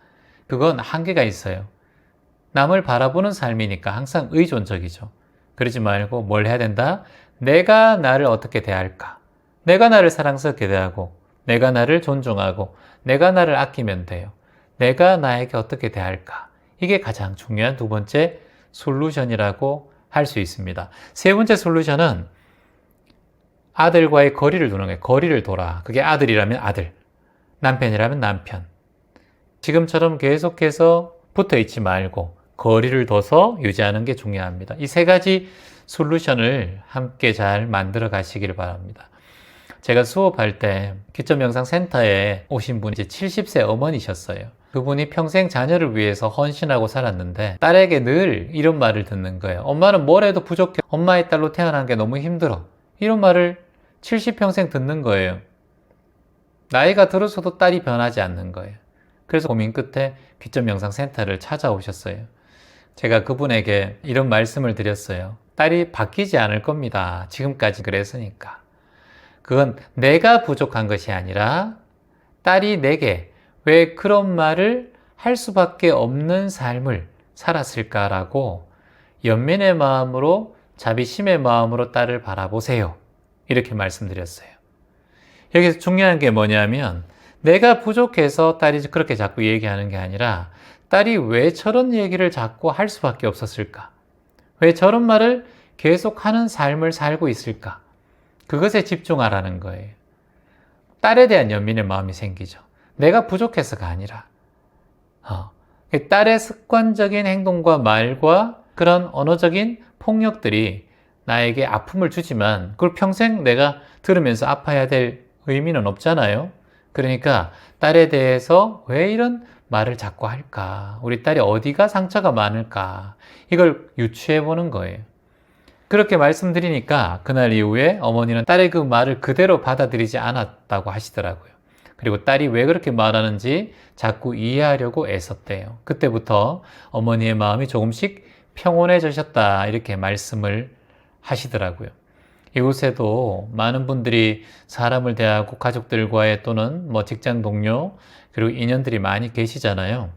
그건 한계가 있어요. 남을 바라보는 삶이니까 항상 의존적이죠. 그러지 말고 뭘 해야 된다? 내가 나를 어떻게 대할까? 내가 나를 사랑스럽게 대하고 내가 나를 존중하고 내가 나를 아끼면 돼요. 내가 나에게 어떻게 대할까? 이게 가장 중요한 두 번째 솔루션이라고 할 수 있습니다. 세 번째 솔루션은 아들과의 거리를 두는 거예요. 거리를 둬라. 그게 아들이라면 아들, 남편이라면 남편. 지금처럼 계속해서 붙어 있지 말고 거리를 둬서 유지하는 게 중요합니다. 이 세 가지 솔루션을 함께 잘 만들어 가시길 바랍니다. 제가 수업할 때 귀점명상센터에 오신 분이 이제 70세 어머니셨어요. 그분이 평생 자녀를 위해서 헌신하고 살았는데 딸에게 늘 이런 말을 듣는 거예요. 엄마는 뭘 해도 부족해. 엄마의 딸로 태어난 게 너무 힘들어. 이런 말을 70평생 듣는 거예요. 나이가 들어서도 딸이 변하지 않는 거예요. 그래서 고민 끝에 귀점명상센터를 찾아오셨어요. 제가 그분에게 이런 말씀을 드렸어요. 딸이 바뀌지 않을 겁니다. 지금까지 그랬으니까. 그건 내가 부족한 것이 아니라 딸이 내게 왜 그런 말을 할 수밖에 없는 삶을 살았을까라고 연민의 마음으로, 자비심의 마음으로 딸을 바라보세요. 이렇게 말씀드렸어요. 여기서 중요한 게 뭐냐면 내가 부족해서 딸이 그렇게 자꾸 얘기하는 게 아니라 딸이 왜 저런 얘기를 자꾸 할 수밖에 없었을까? 왜 저런 말을 계속하는 삶을 살고 있을까? 그것에 집중하라는 거예요. 딸에 대한 연민의 마음이 생기죠. 내가 부족해서가 아니라 딸의 습관적인 행동과 말과 그런 언어적인 폭력들이 나에게 아픔을 주지만 그걸 평생 내가 들으면서 아파야 될 의미는 없잖아요. 그러니까 딸에 대해서 왜 이런 말을 자꾸 할까? 우리 딸이 어디가 상처가 많을까? 이걸 유추해 보는 거예요. 그렇게 말씀드리니까 그날 이후에 어머니는 딸의 그 말을 그대로 받아들이지 않았다고 하시더라고요. 그리고 딸이 왜 그렇게 말하는지 자꾸 이해하려고 애썼대요. 그때부터 어머니의 마음이 조금씩 평온해지셨다 이렇게 말씀을 하시더라고요. 이곳에도 많은 분들이 사람을 대하고 가족들과의 또는 직장 동료 그리고 인연들이 많이 계시잖아요.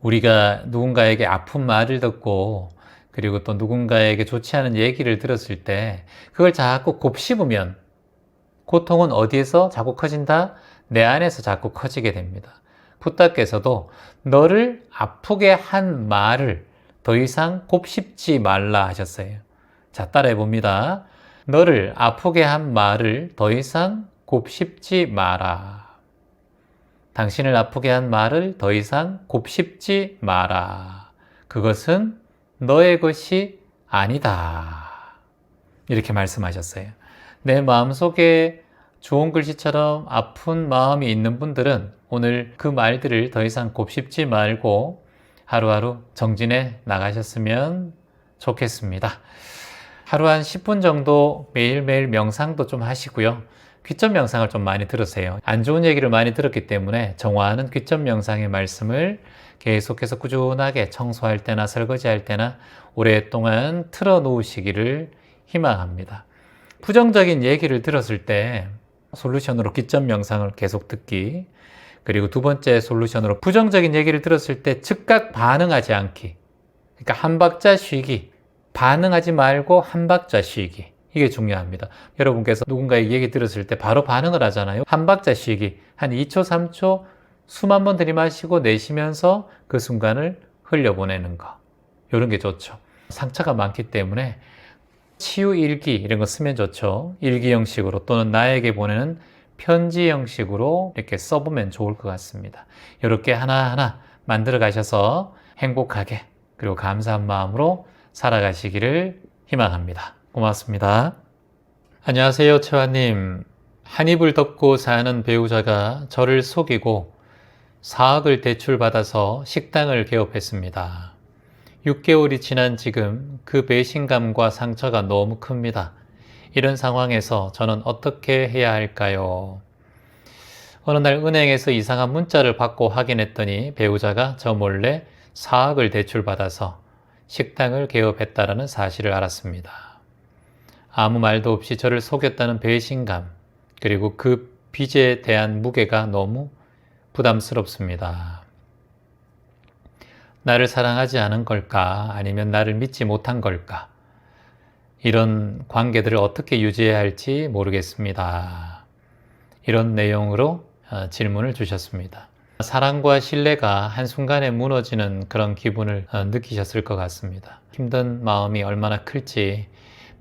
우리가 누군가에게 아픈 말을 듣고 그리고 또 누군가에게 좋지 않은 얘기를 들었을 때 그걸 자꾸 곱씹으면 고통은 어디에서 자꾸 커진다? 내 안에서 자꾸 커지게 됩니다. 부탁께서도 너를 아프게 한 말을 더 이상 곱씹지 말라 하셨어요. 자, 따라해 봅니다. 너를 아프게 한 말을 더 이상 곱씹지 마라. 당신을 아프게 한 말을 더 이상 곱씹지 마라. 그것은 너의 것이 아니다. 이렇게 말씀하셨어요. 내 마음속에 좋은 글씨처럼 아픈 마음이 있는 분들은 오늘 그 말들을 더 이상 곱씹지 말고 하루하루 정진해 나가셨으면 좋겠습니다. 하루 한 10분 정도 매일매일 명상도 좀 하시고요. 귀점 명상을 좀 많이 들으세요. 안 좋은 얘기를 많이 들었기 때문에 정화하는 귀점 명상의 말씀을 계속해서 꾸준하게 청소할 때나 설거지할 때나 오랫동안 틀어놓으시기를 희망합니다. 부정적인 얘기를 들었을 때 솔루션으로 귀점 명상을 계속 듣기, 그리고 두 번째 솔루션으로 부정적인 얘기를 들었을 때 즉각 반응하지 않기, 그러니까 한 박자 쉬기, 반응하지 말고 한 박자 쉬기, 이게 중요합니다. 여러분께서 누군가의 얘기 들었을 때 바로 반응을 하잖아요. 한 박자 쉬기, 한 2초, 3초 숨 한 번 들이마시고 내쉬면서 그 순간을 흘려보내는 거, 이런 게 좋죠. 상처가 많기 때문에 치유 일기 이런 거 쓰면 좋죠. 일기 형식으로 또는 나에게 보내는 편지 형식으로 이렇게 써보면 좋을 것 같습니다. 이렇게 하나하나 만들어 가셔서 행복하게 그리고 감사한 마음으로 살아가시기를 희망합니다. 고맙습니다. 안녕하세요, 채화님. 한 입을 덮고 사는 배우자가 저를 속이고 4억을 대출받아서 식당을 개업했습니다. 6개월이 지난 지금 그 배신감과 상처가 너무 큽니다. 이런 상황에서 저는 어떻게 해야 할까요? 어느 날 은행에서 이상한 문자를 받고 확인했더니 배우자가 저 몰래 4억을 대출받아서 식당을 개업했다는 사실을 알았습니다. 아무 말도 없이 저를 속였다는 배신감, 그리고 그 빚에 대한 무게가 너무 부담스럽습니다. 나를 사랑하지 않은 걸까? 아니면 나를 믿지 못한 걸까? 이런 관계들을 어떻게 유지해야 할지 모르겠습니다. 이런 내용으로 질문을 주셨습니다. 사랑과 신뢰가 한순간에 무너지는 그런 기분을 느끼셨을 것 같습니다. 힘든 마음이 얼마나 클지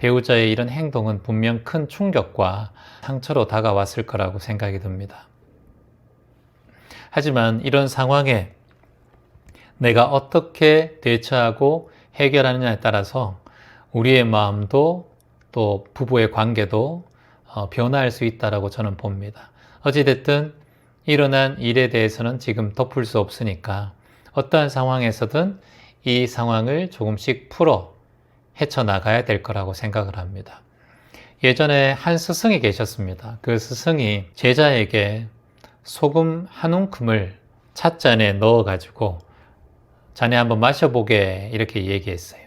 배우자의 이런 행동은 분명 큰 충격과 상처로 다가왔을 거라고 생각이 듭니다. 하지만 이런 상황에 내가 어떻게 대처하고 해결하느냐에 따라서 우리의 마음도 또 부부의 관계도 변화할 수 있다고 저는 봅니다. 어찌됐든 일어난 일에 대해서는 지금 덮을 수 없으니까 어떠한 상황에서든 이 상황을 조금씩 풀어 헤쳐나가야 될 거라고 생각을 합니다. 예전에 한 스승이 계셨습니다. 그 스승이 제자에게 소금 한 움큼을 찻잔에 넣어가지고 자네 한번 마셔보게 이렇게 얘기했어요.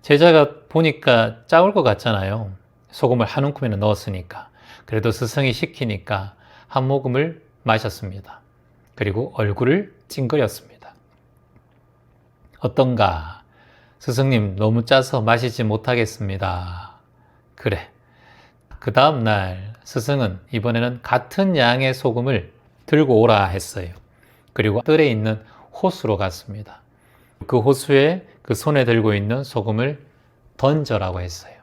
제자가 보니까 짜올 것 같잖아요. 소금을 한 움큼이나 넣었으니까. 그래도 스승이 시키니까 한 모금을 마셨습니다. 그리고 얼굴을 찡그렸습니다. 어떤가? 스승님 너무 짜서 마시지 못하겠습니다. 그래. 그 다음날 스승은 이번에는 같은 양의 소금을 들고 오라 했어요. 그리고 뜰에 있는 호수로 갔습니다. 그 호수에 그 손에 들고 있는 소금을 던져라고 했어요.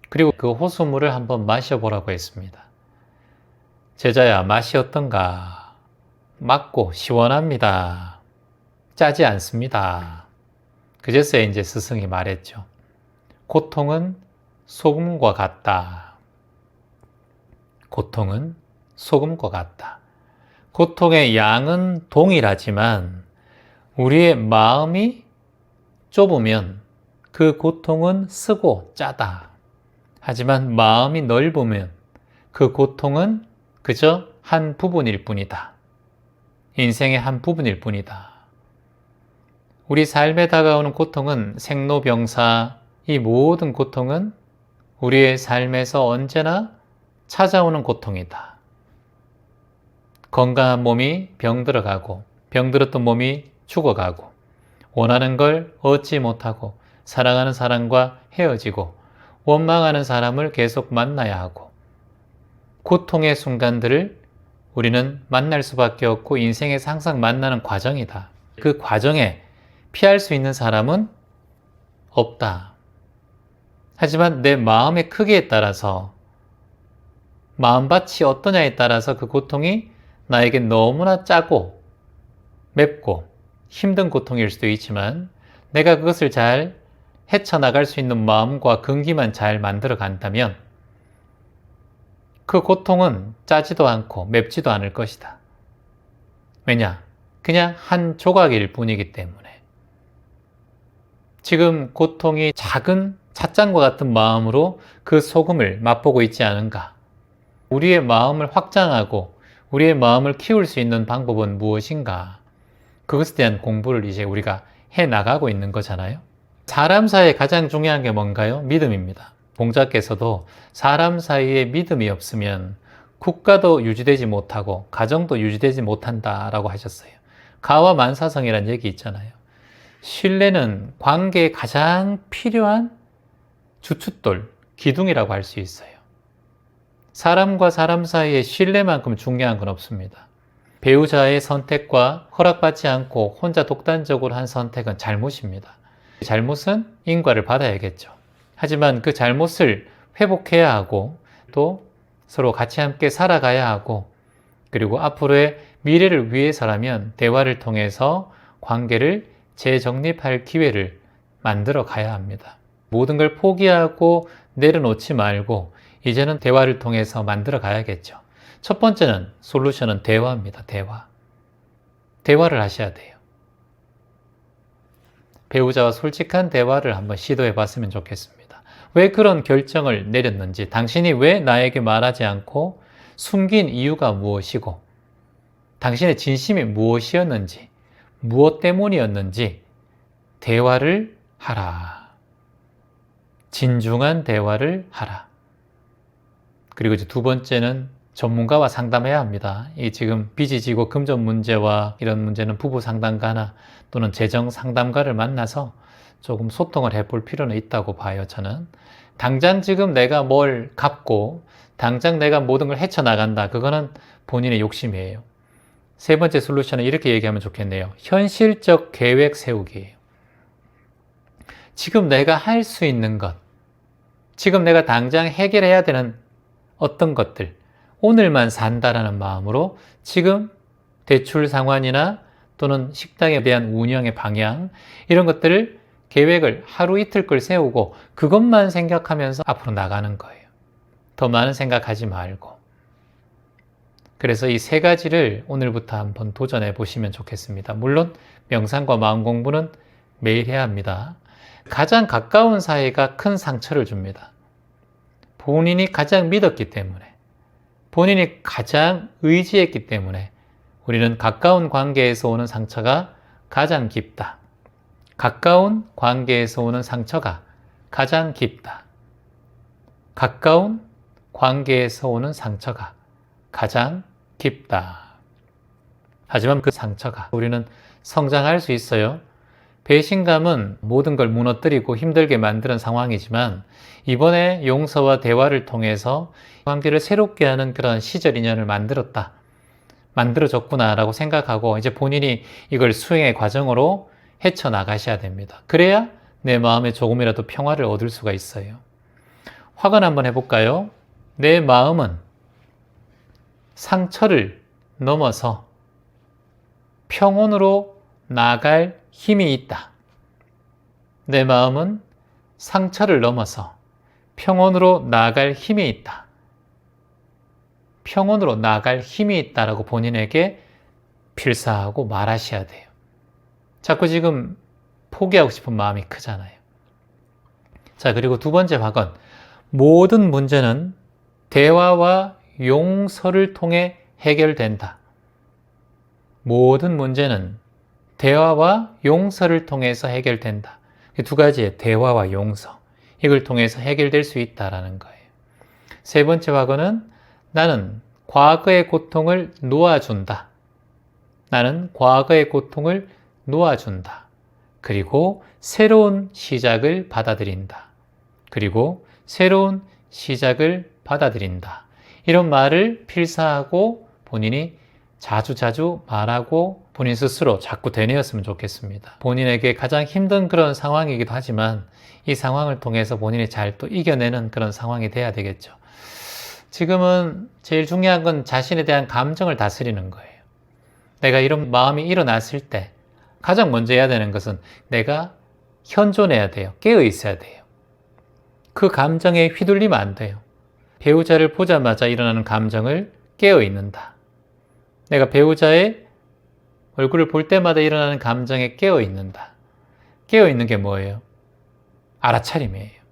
그리고 그 호수물을 한번 마셔보라고 했습니다. 제자야, 맛이 어떤가? 맑고 시원합니다. 짜지 않습니다. 그제서야 이제 스승이 말했죠. 고통은 소금과 같다. 고통은 소금과 같다. 고통의 양은 동일하지만 우리의 마음이 좁으면 그 고통은 쓰고 짜다. 하지만 마음이 넓으면 그 고통은 그저 한 부분일 뿐이다. 인생의 한 부분일 뿐이다. 우리 삶에 다가오는 고통은 생로병사, 이 모든 고통은 우리의 삶에서 언제나 찾아오는 고통이다. 건강한 몸이 병들어가고 병들었던 몸이 죽어가고 원하는 걸 얻지 못하고 사랑하는 사람과 헤어지고 원망하는 사람을 계속 만나야 하고 고통의 순간들을 우리는 만날 수밖에 없고 인생에서 항상 만나는 과정이다. 그 과정에 피할 수 있는 사람은 없다. 하지만 내 마음의 크기에 따라서 마음밭이 어떠냐에 따라서 그 고통이 나에게 너무나 짜고 맵고 힘든 고통일 수도 있지만 내가 그것을 잘 헤쳐나갈 수 있는 마음과 근기만 잘 만들어 간다면 그 고통은 짜지도 않고 맵지도 않을 것이다. 왜냐? 그냥 한 조각일 뿐이기 때문에. 지금 고통이 작은 찻잔과 같은 마음으로 그 소금을 맛보고 있지 않은가? 우리의 마음을 확장하고 우리의 마음을 키울 수 있는 방법은 무엇인가? 그것에 대한 공부를 이제 우리가 해나가고 있는 거잖아요. 사람 사이에 가장 중요한 게 뭔가요? 믿음입니다. 공자께서도 사람 사이에 믿음이 없으면 국가도 유지되지 못하고 가정도 유지되지 못한다라고 하셨어요. 가와만사성이라는 얘기 있잖아요. 신뢰는 관계에 가장 필요한 주춧돌, 기둥이라고 할 수 있어요. 사람과 사람 사이에 신뢰만큼 중요한 건 없습니다. 배우자의 선택과 허락받지 않고 혼자 독단적으로 한 선택은 잘못입니다. 잘못은 인과를 받아야겠죠. 하지만 그 잘못을 회복해야 하고 또 서로 같이 함께 살아가야 하고 그리고 앞으로의 미래를 위해서라면 대화를 통해서 관계를 재정립할 기회를 만들어 가야 합니다. 모든 걸 포기하고 내려놓지 말고 이제는 대화를 통해서 만들어 가야겠죠. 첫 번째는 솔루션은 대화입니다. 대화. 대화를 하셔야 돼요. 배우자와 솔직한 대화를 한번 시도해 봤으면 좋겠습니다. 왜 그런 결정을 내렸는지, 당신이 왜 나에게 말하지 않고 숨긴 이유가 무엇이고, 당신의 진심이 무엇이었는지, 무엇 때문이었는지 대화를 하라. 진중한 대화를 하라. 그리고 이제 두 번째는 전문가와 상담해야 합니다. 이 지금 빚이 지고 금전 문제와 이런 문제는 부부 상담가나 또는 재정 상담가를 만나서 조금 소통을 해볼 필요는 있다고 봐요, 저는. 당장 지금 내가 뭘 갚고 당장 내가 모든 걸 헤쳐나간다. 그거는 본인의 욕심이에요. 세 번째 솔루션은 이렇게 얘기하면 좋겠네요. 현실적 계획 세우기예요. 지금 내가 할 수 있는 것, 지금 내가 당장 해결해야 되는 어떤 것들, 오늘만 산다라는 마음으로 지금 대출 상환이나 또는 식당에 대한 운영의 방향, 이런 것들을 계획을 하루 이틀 걸 세우고 그것만 생각하면서 앞으로 나가는 거예요. 더 많은 생각하지 말고. 그래서 이 세 가지를 오늘부터 한번 도전해 보시면 좋겠습니다. 물론 명상과 마음 공부는 매일 해야 합니다. 가장 가까운 사이가 큰 상처를 줍니다. 본인이 가장 믿었기 때문에, 본인이 가장 의지했기 때문에 우리는 가까운 관계에서 오는 상처가 가장 깊다. 가까운 관계에서 오는 상처가 가장 깊다. 가까운 관계에서 오는 상처가 가장 깊다. 하지만 그 상처가 우리는 성장할 수 있어요. 배신감은 모든 걸 무너뜨리고 힘들게 만드는 상황이지만 이번에 용서와 대화를 통해서 관계를 새롭게 하는 그런 시절 인연을 만들어줬구나 라고 생각하고 이제 본인이 이걸 수행의 과정으로 헤쳐나가셔야 됩니다. 그래야 내 마음에 조금이라도 평화를 얻을 수가 있어요. 확언 한번 해볼까요? 내 마음은 상처를 넘어서 평온으로 나아갈 힘이 있다. 내 마음은 상처를 넘어서 평온으로 나아갈 힘이 있다. 평온으로 나아갈 힘이 있다라고 본인에게 필사하고 말하셔야 돼요. 자꾸 지금 포기하고 싶은 마음이 크잖아요. 자, 그리고 두 번째 확언. 모든 문제는 대화와 용서를 통해 해결된다. 모든 문제는 대화와 용서를 통해서 해결된다. 두 가지의 대화와 용서. 이걸 통해서 해결될 수 있다라는 거예요. 세 번째 확언은 나는 과거의 고통을 놓아준다. 나는 과거의 고통을 놓아준다. 그리고 새로운 시작을 받아들인다. 그리고 새로운 시작을 받아들인다. 이런 말을 필사하고 본인이 자주자주 말하고 본인 스스로 자꾸 되뇌었으면 좋겠습니다. 본인에게 가장 힘든 그런 상황이기도 하지만 이 상황을 통해서 본인이 잘 또 이겨내는 그런 상황이 돼야 되겠죠. 지금은 제일 중요한 건 자신에 대한 감정을 다스리는 거예요. 내가 이런 마음이 일어났을 때 가장 먼저 해야 되는 것은 내가 현존해야 돼요. 깨어 있어야 돼요. 그 감정에 휘둘리면 안 돼요. 배우자를 보자마자 일어나는 감정을 깨어 있는다. 내가 배우자의 얼굴을 볼 때마다 일어나는 감정에 깨어 있는다. 깨어 있는 게 뭐예요? 알아차림이에요.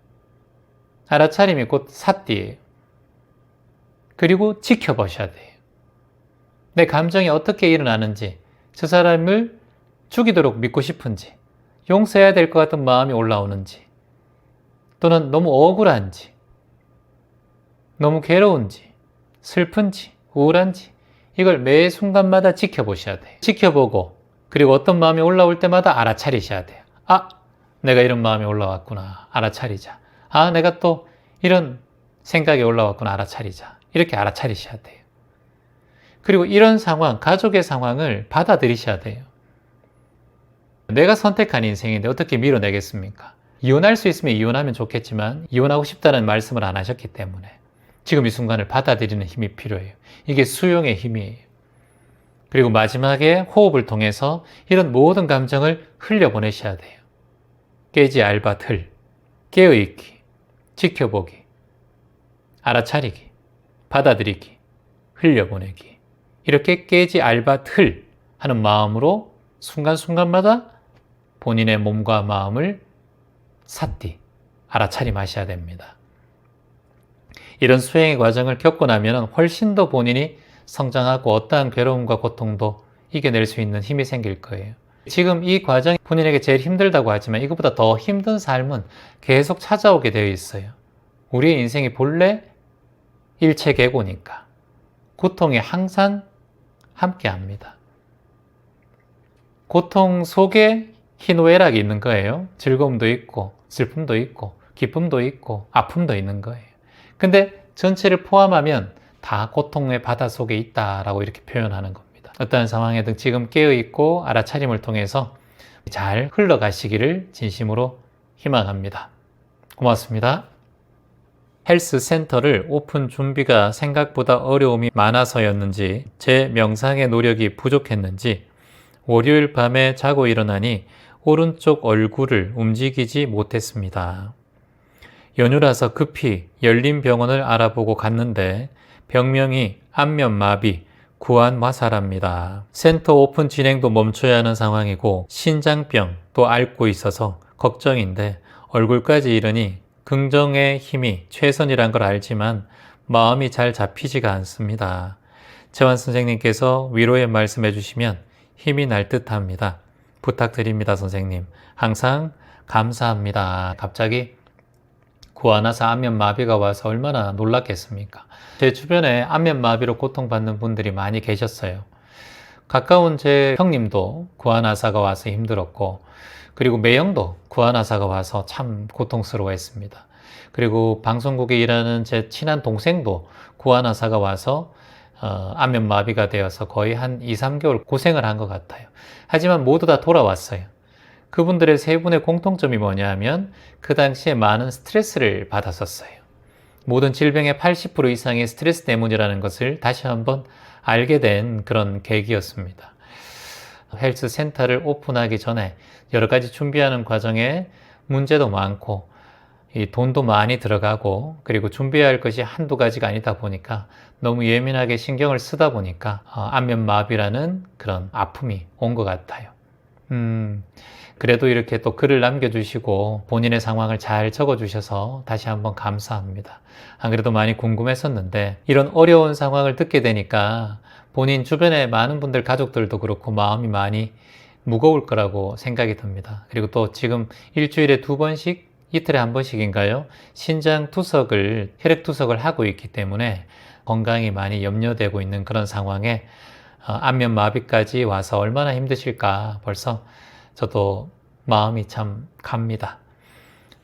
알아차림이 곧 삿띠예요. 그리고 지켜보셔야 돼요. 내 감정이 어떻게 일어나는지, 저 사람을 죽이도록 믿고 싶은지, 용서해야 될 것 같은 마음이 올라오는지, 또는 너무 억울한지, 너무 괴로운지, 슬픈지, 우울한지, 이걸 매 순간마다 지켜보셔야 돼요. 지켜보고, 그리고 어떤 마음이 올라올 때마다 알아차리셔야 돼요. 아, 내가 이런 마음이 올라왔구나. 알아차리자. 아, 내가 또 이런 생각이 올라왔구나. 알아차리자. 이렇게 알아차리셔야 돼요. 그리고 이런 상황, 가족의 상황을 받아들이셔야 돼요. 내가 선택한 인생인데 어떻게 밀어내겠습니까? 이혼할 수 있으면 이혼하면 좋겠지만 이혼하고 싶다는 말씀을 안 하셨기 때문에 지금 이 순간을 받아들이는 힘이 필요해요. 이게 수용의 힘이에요. 그리고 마지막에 호흡을 통해서 이런 모든 감정을 흘려보내셔야 돼요. 깨지 알바 틀, 깨어있기, 지켜보기, 알아차리기, 받아들이기, 흘려보내기. 이렇게 깨지 알바 틀 하는 마음으로 순간순간마다 본인의 몸과 마음을 삿띠, 알아차림하셔야 됩니다. 이런 수행의 과정을 겪고 나면 훨씬 더 본인이 성장하고 어떠한 괴로움과 고통도 이겨낼 수 있는 힘이 생길 거예요. 지금 이 과정이 본인에게 제일 힘들다고 하지만 이것보다 더 힘든 삶은 계속 찾아오게 되어 있어요. 우리의 인생이 본래 일체계고니까 고통이 항상 함께합니다. 고통 속에 희노애락이 있는 거예요. 즐거움도 있고 슬픔도 있고 기쁨도 있고 아픔도 있는 거예요. 근데 전체를 포함하면 다 고통의 바다 속에 있다라고 이렇게 표현하는 겁니다. 어떠한 상황에든 지금 깨어있고 알아차림을 통해서 잘 흘러가시기를 진심으로 희망합니다. 고맙습니다. 헬스센터를 오픈 준비가 생각보다 어려움이 많아서였는지 제 명상의 노력이 부족했는지 월요일 밤에 자고 일어나니 오른쪽 얼굴을 움직이지 못했습니다. 연휴라서 급히 열린병원을 알아보고 갔는데 병명이 안면마비, 구안화사랍니다. 센터 오픈 진행도 멈춰야 하는 상황이고 신장병도 앓고 있어서 걱정인데 얼굴까지 이르니 긍정의 힘이 최선이란 걸 알지만 마음이 잘 잡히지가 않습니다. 재환 선생님께서 위로의 말씀 해주시면 힘이 날 듯합니다. 부탁드립니다, 선생님. 항상 감사합니다. 갑자기 구안화사 안면마비가 와서 얼마나 놀랐겠습니까? 제 주변에 안면마비로 고통받는 분들이 많이 계셨어요. 가까운 제 형님도 구안화사가 와서 힘들었고, 그리고 매형도 구안화사가 와서 참 고통스러워했습니다. 그리고 방송국에 일하는 제 친한 동생도 구안화사가 와서 안면마비가 되어서 거의 한 2, 3개월 고생을 한 것 같아요. 하지만 모두 다 돌아왔어요. 그분들의 세 분의 공통점이 뭐냐 하면 그 당시에 많은 스트레스를 받았었어요. 모든 질병의 80% 이상이 스트레스 때문이라는 것을 다시 한번 알게 된 그런 계기였습니다. 헬스 센터를 오픈하기 전에 여러 가지 준비하는 과정에 문제도 많고 이 돈도 많이 들어가고 그리고 준비해야 할 것이 한두 가지가 아니다 보니까 너무 예민하게 신경을 쓰다 보니까 안면마비라는 그런 아픔이 온 것 같아요. 그래도 이렇게 또 글을 남겨주시고 본인의 상황을 잘 적어주셔서 다시 한번 감사합니다. 안 그래도 많이 궁금했었는데 이런 어려운 상황을 듣게 되니까 본인 주변에 많은 분들 가족들도 그렇고 마음이 많이 무거울 거라고 생각이 듭니다. 그리고 또 지금 일주일에 2번씩 이틀에 1번씩인가요? 신장 투석을 혈액 투석을 하고 있기 때문에 건강이 많이 염려되고 있는 그런 상황에 안면마비까지 와서 얼마나 힘드실까 벌써 저도 마음이 참 갑니다.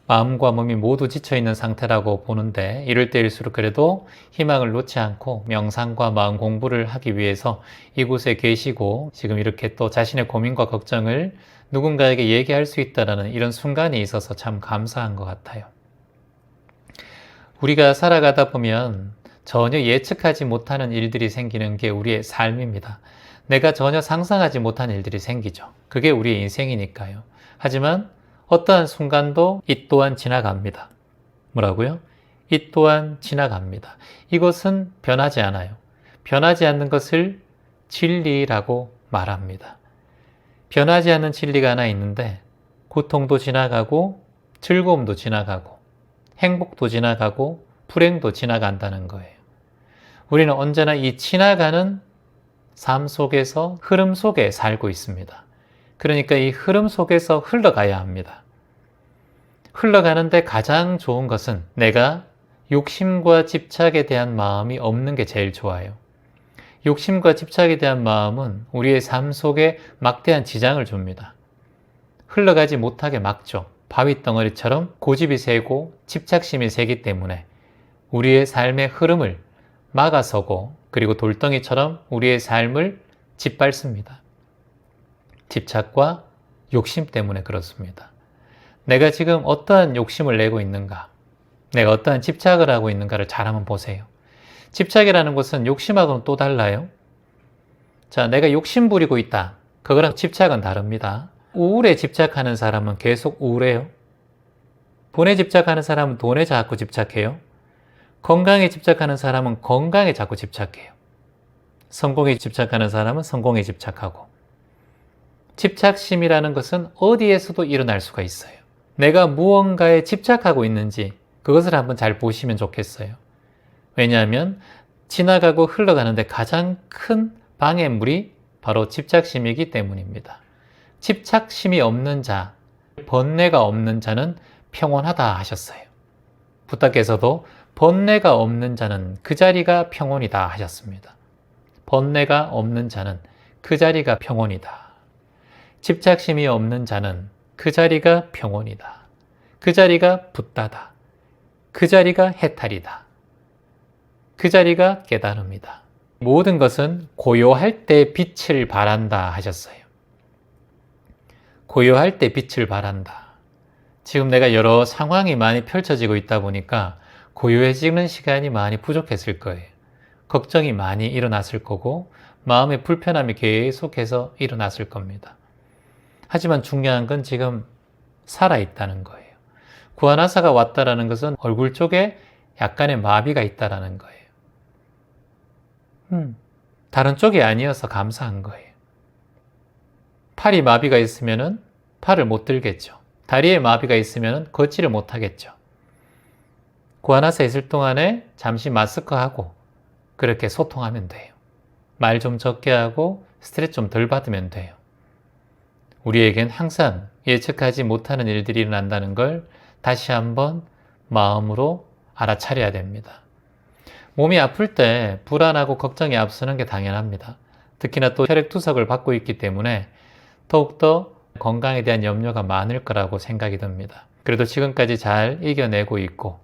마음과 몸이 모두 지쳐있는 상태라고 보는데 이럴 때일수록 그래도 희망을 놓지 않고 명상과 마음 공부를 하기 위해서 이곳에 계시고 지금 이렇게 또 자신의 고민과 걱정을 누군가에게 얘기할 수 있다는 이런 순간이 있어서 참 감사한 것 같아요. 우리가 살아가다 보면 전혀 예측하지 못하는 일들이 생기는 게 우리의 삶입니다. 내가 전혀 상상하지 못한 일들이 생기죠. 그게 우리의 인생이니까요. 하지만 어떠한 순간도 이 또한 지나갑니다. 뭐라고요? 이 또한 지나갑니다. 이것은 변하지 않아요. 변하지 않는 것을 진리라고 말합니다. 변하지 않는 진리가 하나 있는데 고통도 지나가고 즐거움도 지나가고 행복도 지나가고 불행도 지나간다는 거예요. 우리는 언제나 이 지나가는 삶 속에서 흐름 속에 살고 있습니다. 그러니까 이 흐름 속에서 흘러가야 합니다. 흘러가는데 가장 좋은 것은 내가 욕심과 집착에 대한 마음이 없는 게 제일 좋아요. 욕심과 집착에 대한 마음은 우리의 삶 속에 막대한 지장을 줍니다. 흘러가지 못하게 막죠. 바위덩어리처럼 고집이 세고 집착심이 세기 때문에 우리의 삶의 흐름을 막아서고 그리고 돌덩이처럼 우리의 삶을 짓밟습니다. 집착과 욕심 때문에 그렇습니다. 내가 지금 어떠한 욕심을 내고 있는가, 내가 어떠한 집착을 하고 있는가를 잘 한번 보세요. 집착이라는 것은 욕심하고는 또 달라요. 자, 내가 욕심 부리고 있다. 그거랑 집착은 다릅니다. 우울에 집착하는 사람은 계속 우울해요. 돈에 집착하는 사람은 돈에 자꾸 집착해요. 건강에 집착하는 사람은 건강에 자꾸 집착해요. 성공에 집착하는 사람은 성공에 집착하고. 집착심이라는 것은 어디에서도 일어날 수가 있어요. 내가 무언가에 집착하고 있는지 그것을 한번 잘 보시면 좋겠어요. 왜냐하면 지나가고 흘러가는데 가장 큰 방해물이 바로 집착심이기 때문입니다. 집착심이 없는 자, 번뇌가 없는 자는 평온하다 하셨어요. 부탁께서도 번뇌가 없는 자는 그 자리가 평온이다 하셨습니다. 번뇌가 없는 자는 그 자리가 평온이다. 집착심이 없는 자는 그 자리가 평온이다. 그 자리가 붓다다. 그 자리가 해탈이다. 그 자리가 깨달음이다. 모든 것은 고요할 때 빛을 발한다 하셨어요. 고요할 때 빛을 발한다. 지금 내가 여러 상황이 많이 펼쳐지고 있다 보니까 고요해지는 시간이 많이 부족했을 거예요. 걱정이 많이 일어났을 거고 마음의 불편함이 계속해서 일어났을 겁니다. 하지만 중요한 건 지금 살아있다는 거예요. 구하나사가 왔다라는 것은 얼굴 쪽에 약간의 마비가 있다라는 거예요. 다른 쪽이 아니어서 감사한 거예요. 팔이 마비가 있으면 팔을 못 들겠죠. 다리에 마비가 있으면 걷지를 못하겠죠. 구하나사 있을 동안에 잠시 마스크하고 그렇게 소통하면 돼요. 말 좀 적게 하고 스트레스 좀 덜 받으면 돼요. 우리에겐 항상 예측하지 못하는 일들이 일어난다는 걸 다시 한번 마음으로 알아차려야 됩니다. 몸이 아플 때 불안하고 걱정이 앞서는 게 당연합니다. 특히나 또 혈액투석을 받고 있기 때문에 더욱더 건강에 대한 염려가 많을 거라고 생각이 듭니다. 그래도 지금까지 잘 이겨내고 있고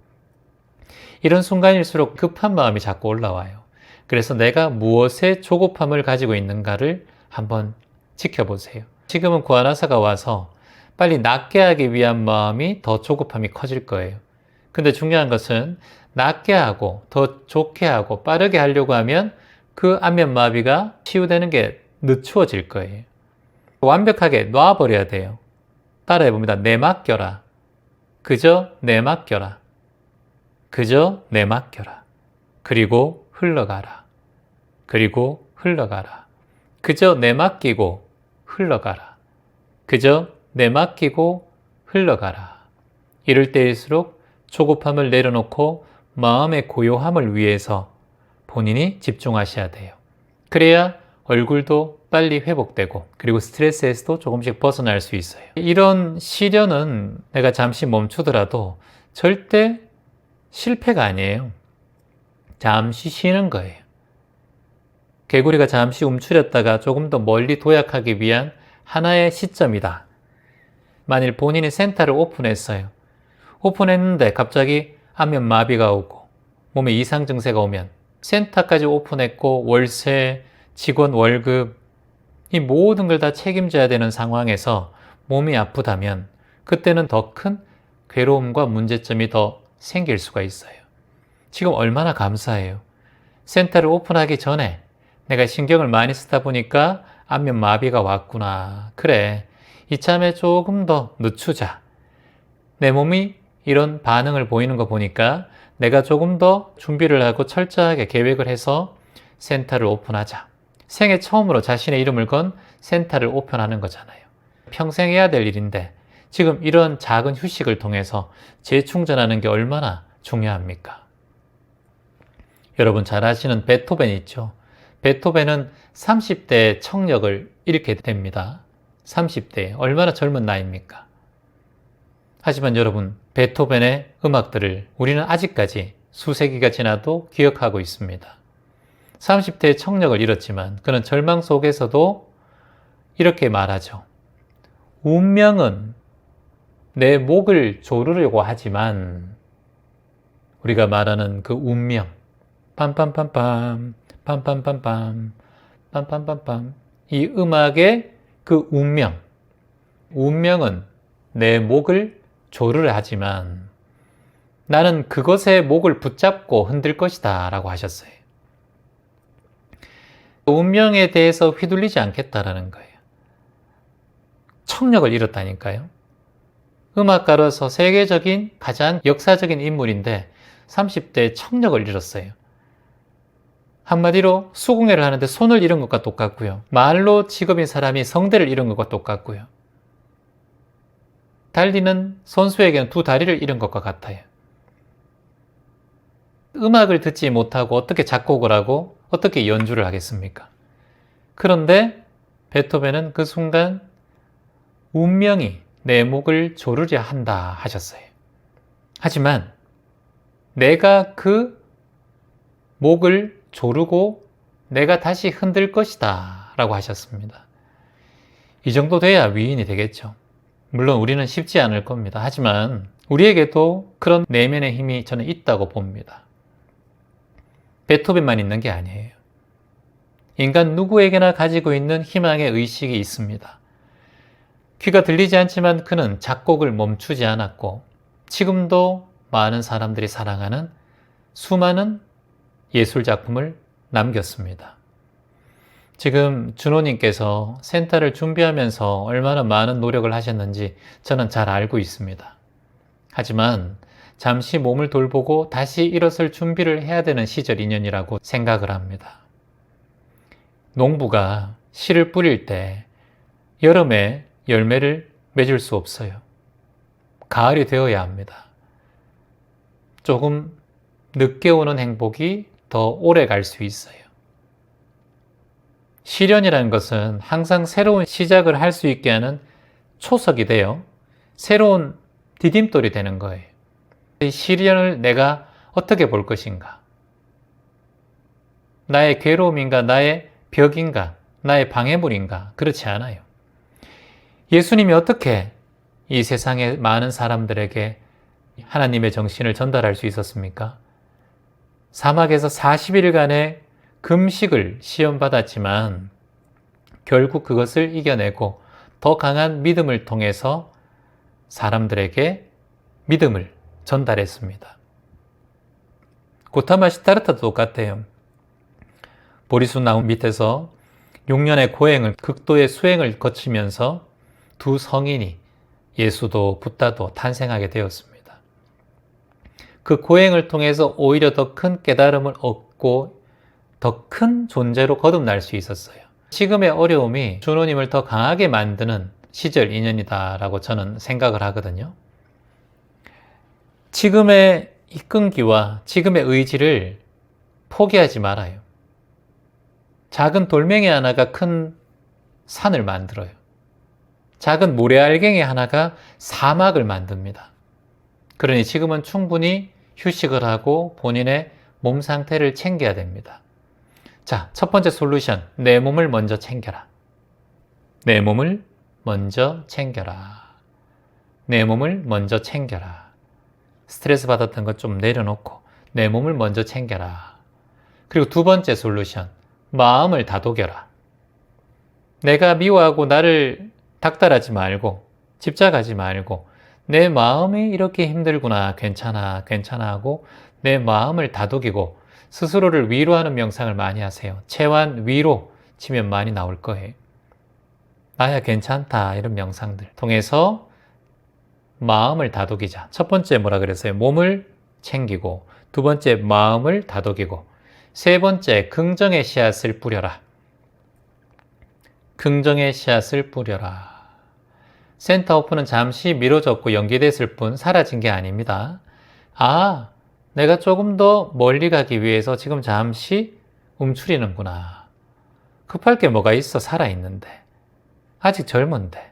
이런 순간일수록 급한 마음이 자꾸 올라와요. 그래서 내가 무엇에 조급함을 가지고 있는가를 한번 지켜보세요. 지금은 구하나사가 와서 빨리 낫게 하기 위한 마음이 더 조급함이 커질 거예요. 근데 중요한 것은 낫게 하고 더 좋게 하고 빠르게 하려고 하면 그 안면마비가 치유되는 게 늦추어질 거예요. 완벽하게 놔버려야 돼요. 따라해봅니다. 내맡겨라. 그저 내맡겨라. 그저 내맡겨라. 그리고 흘러가라. 그리고 흘러가라. 그저 내맡기고 흘러가라. 그저 내맡기고 흘러가라. 이럴 때일수록 조급함을 내려놓고 마음의 고요함을 위해서 본인이 집중하셔야 돼요. 그래야 얼굴도 빨리 회복되고 그리고 스트레스에서도 조금씩 벗어날 수 있어요. 이런 시련은 내가 잠시 멈추더라도 절대 실패가 아니에요. 잠시 쉬는 거예요. 개구리가 잠시 움츠렸다가 조금 더 멀리 도약하기 위한 하나의 시점이다. 만일 본인이 센터를 오픈했어요. 오픈했는데 갑자기 안면마비가 오고 몸에 이상 증세가 오면 센터까지 오픈했고 월세, 직원 월급 이 모든 걸 다 책임져야 되는 상황에서 몸이 아프다면 그때는 더 큰 괴로움과 문제점이 더 생길 수가 있어요. 지금 얼마나 감사해요. 센터를 오픈하기 전에 내가 신경을 많이 쓰다 보니까 안면마비가 왔구나. 그래, 이참에 조금 더 늦추자. 내 몸이 이런 반응을 보이는 거 보니까 내가 조금 더 준비를 하고 철저하게 계획을 해서 센터를 오픈하자. 생애 처음으로 자신의 이름을 건 센터를 오픈하는 거잖아요. 평생 해야 될 일인데 지금 이런 작은 휴식을 통해서 재충전하는 게 얼마나 중요합니까? 여러분 잘 아시는 베토벤 있죠? 베토벤은 30대에 청력을 잃게 됩니다. 30대 얼마나 젊은 나이입니까? 하지만 여러분 베토벤의 음악들을 우리는 아직까지 수세기가 지나도 기억하고 있습니다. 30대에 청력을 잃었지만 그는 절망 속에서도 이렇게 말하죠. 운명은 내 목을 조르려고 하지만 우리가 말하는 그 운명 빰빰빰빰 빰빰빰빰 빰빰빰빰 이 음악의 그 운명은 내 목을 조르려 하지만 나는 그것의 목을 붙잡고 흔들 것이다 라고 하셨어요. 운명에 대해서 휘둘리지 않겠다라는 거예요. 청력을 잃었다니까요. 음악가로서 세계적인 가장 역사적인 인물인데 30대에 청력을 잃었어요. 한마디로 수공예를 하는데 손을 잃은 것과 똑같고요. 말로 직업인 사람이 성대를 잃은 것과 똑같고요. 달리는 선수에게는 두 다리를 잃은 것과 같아요. 음악을 듣지 못하고 어떻게 작곡을 하고 어떻게 연주를 하겠습니까? 그런데 베토벤은 그 순간 운명이 내 목을 조르려 한다 하셨어요. 하지만 내가 그 목을 조르고 내가 다시 흔들 것이다 라고 하셨습니다. 이 정도 돼야 위인이 되겠죠. 물론 우리는 쉽지 않을 겁니다. 하지만 우리에게도 그런 내면의 힘이 저는 있다고 봅니다. 베토벤만 있는 게 아니에요. 인간 누구에게나 가지고 있는 희망의 의식이 있습니다. 귀가 들리지 않지만 그는 작곡을 멈추지 않았고 지금도 많은 사람들이 사랑하는 수많은 예술작품을 남겼습니다. 지금 준호님께서 센터를 준비하면서 얼마나 많은 노력을 하셨는지 저는 잘 알고 있습니다. 하지만 잠시 몸을 돌보고 다시 일어설 준비를 해야 되는 시절 인연이라고 생각을 합니다. 농부가 씨를 뿌릴 때 여름에 열매를 맺을 수 없어요. 가을이 되어야 합니다. 조금 늦게 오는 행복이 더 오래 갈 수 있어요. 시련이라는 것은 항상 새로운 시작을 할 수 있게 하는 초석이 되어 새로운 디딤돌이 되는 거예요. 이 시련을 내가 어떻게 볼 것인가? 나의 괴로움인가? 나의 벽인가? 나의 방해물인가? 그렇지 않아요. 예수님이 어떻게 이 세상의 많은 사람들에게 하나님의 정신을 전달할 수 있었습니까? 사막에서 40일간의 금식을 시험받았지만 결국 그것을 이겨내고 더 강한 믿음을 통해서 사람들에게 믿음을 전달했습니다. 고타마 시타르타도 똑같아요. 보리수 나무 밑에서 6년의 고행을, 극도의 수행을 거치면서 두 성인이 예수도 붓다도 탄생하게 되었습니다. 그 고행을 통해서 오히려 더 큰 깨달음을 얻고 더 큰 존재로 거듭날 수 있었어요. 지금의 어려움이 준호님을 더 강하게 만드는 시절 인연이다라고 저는 생각을 하거든요. 지금의 이끈기와 지금의 의지를 포기하지 말아요. 작은 돌멩이 하나가 큰 산을 만들어요. 작은 모래알갱이 하나가 사막을 만듭니다. 그러니 지금은 충분히 휴식을 하고 본인의 몸 상태를 챙겨야 됩니다. 자, 첫 번째 솔루션, 내 몸을 먼저 챙겨라. 내 몸을 먼저 챙겨라. 내 몸을 먼저 챙겨라. 스트레스 받았던 것 좀 내려놓고 내 몸을 먼저 챙겨라. 그리고 두 번째 솔루션, 마음을 다독여라. 내가 미워하고 나를 닥달하지 말고 집착하지 말고 내 마음이 이렇게 힘들구나, 괜찮아 하고 내 마음을 다독이고 스스로를 위로하는 명상을 많이 하세요. 체완 위로 치면 많이 나올 거예요. 나야 괜찮다, 이런 명상들 통해서 마음을 다독이자. 첫 번째 뭐라 그랬어요? 몸을 챙기고, 두 번째 마음을 다독이고, 세 번째 긍정의 씨앗을 뿌려라. 긍정의 씨앗을 뿌려라. 센터 오픈은 잠시 미뤄졌고 연기됐을 뿐 사라진 게 아닙니다. 아, 내가 조금 더 멀리 가기 위해서 지금 잠시 움츠리는구나. 급할 게 뭐가 있어, 살아있는데. 아직 젊은데.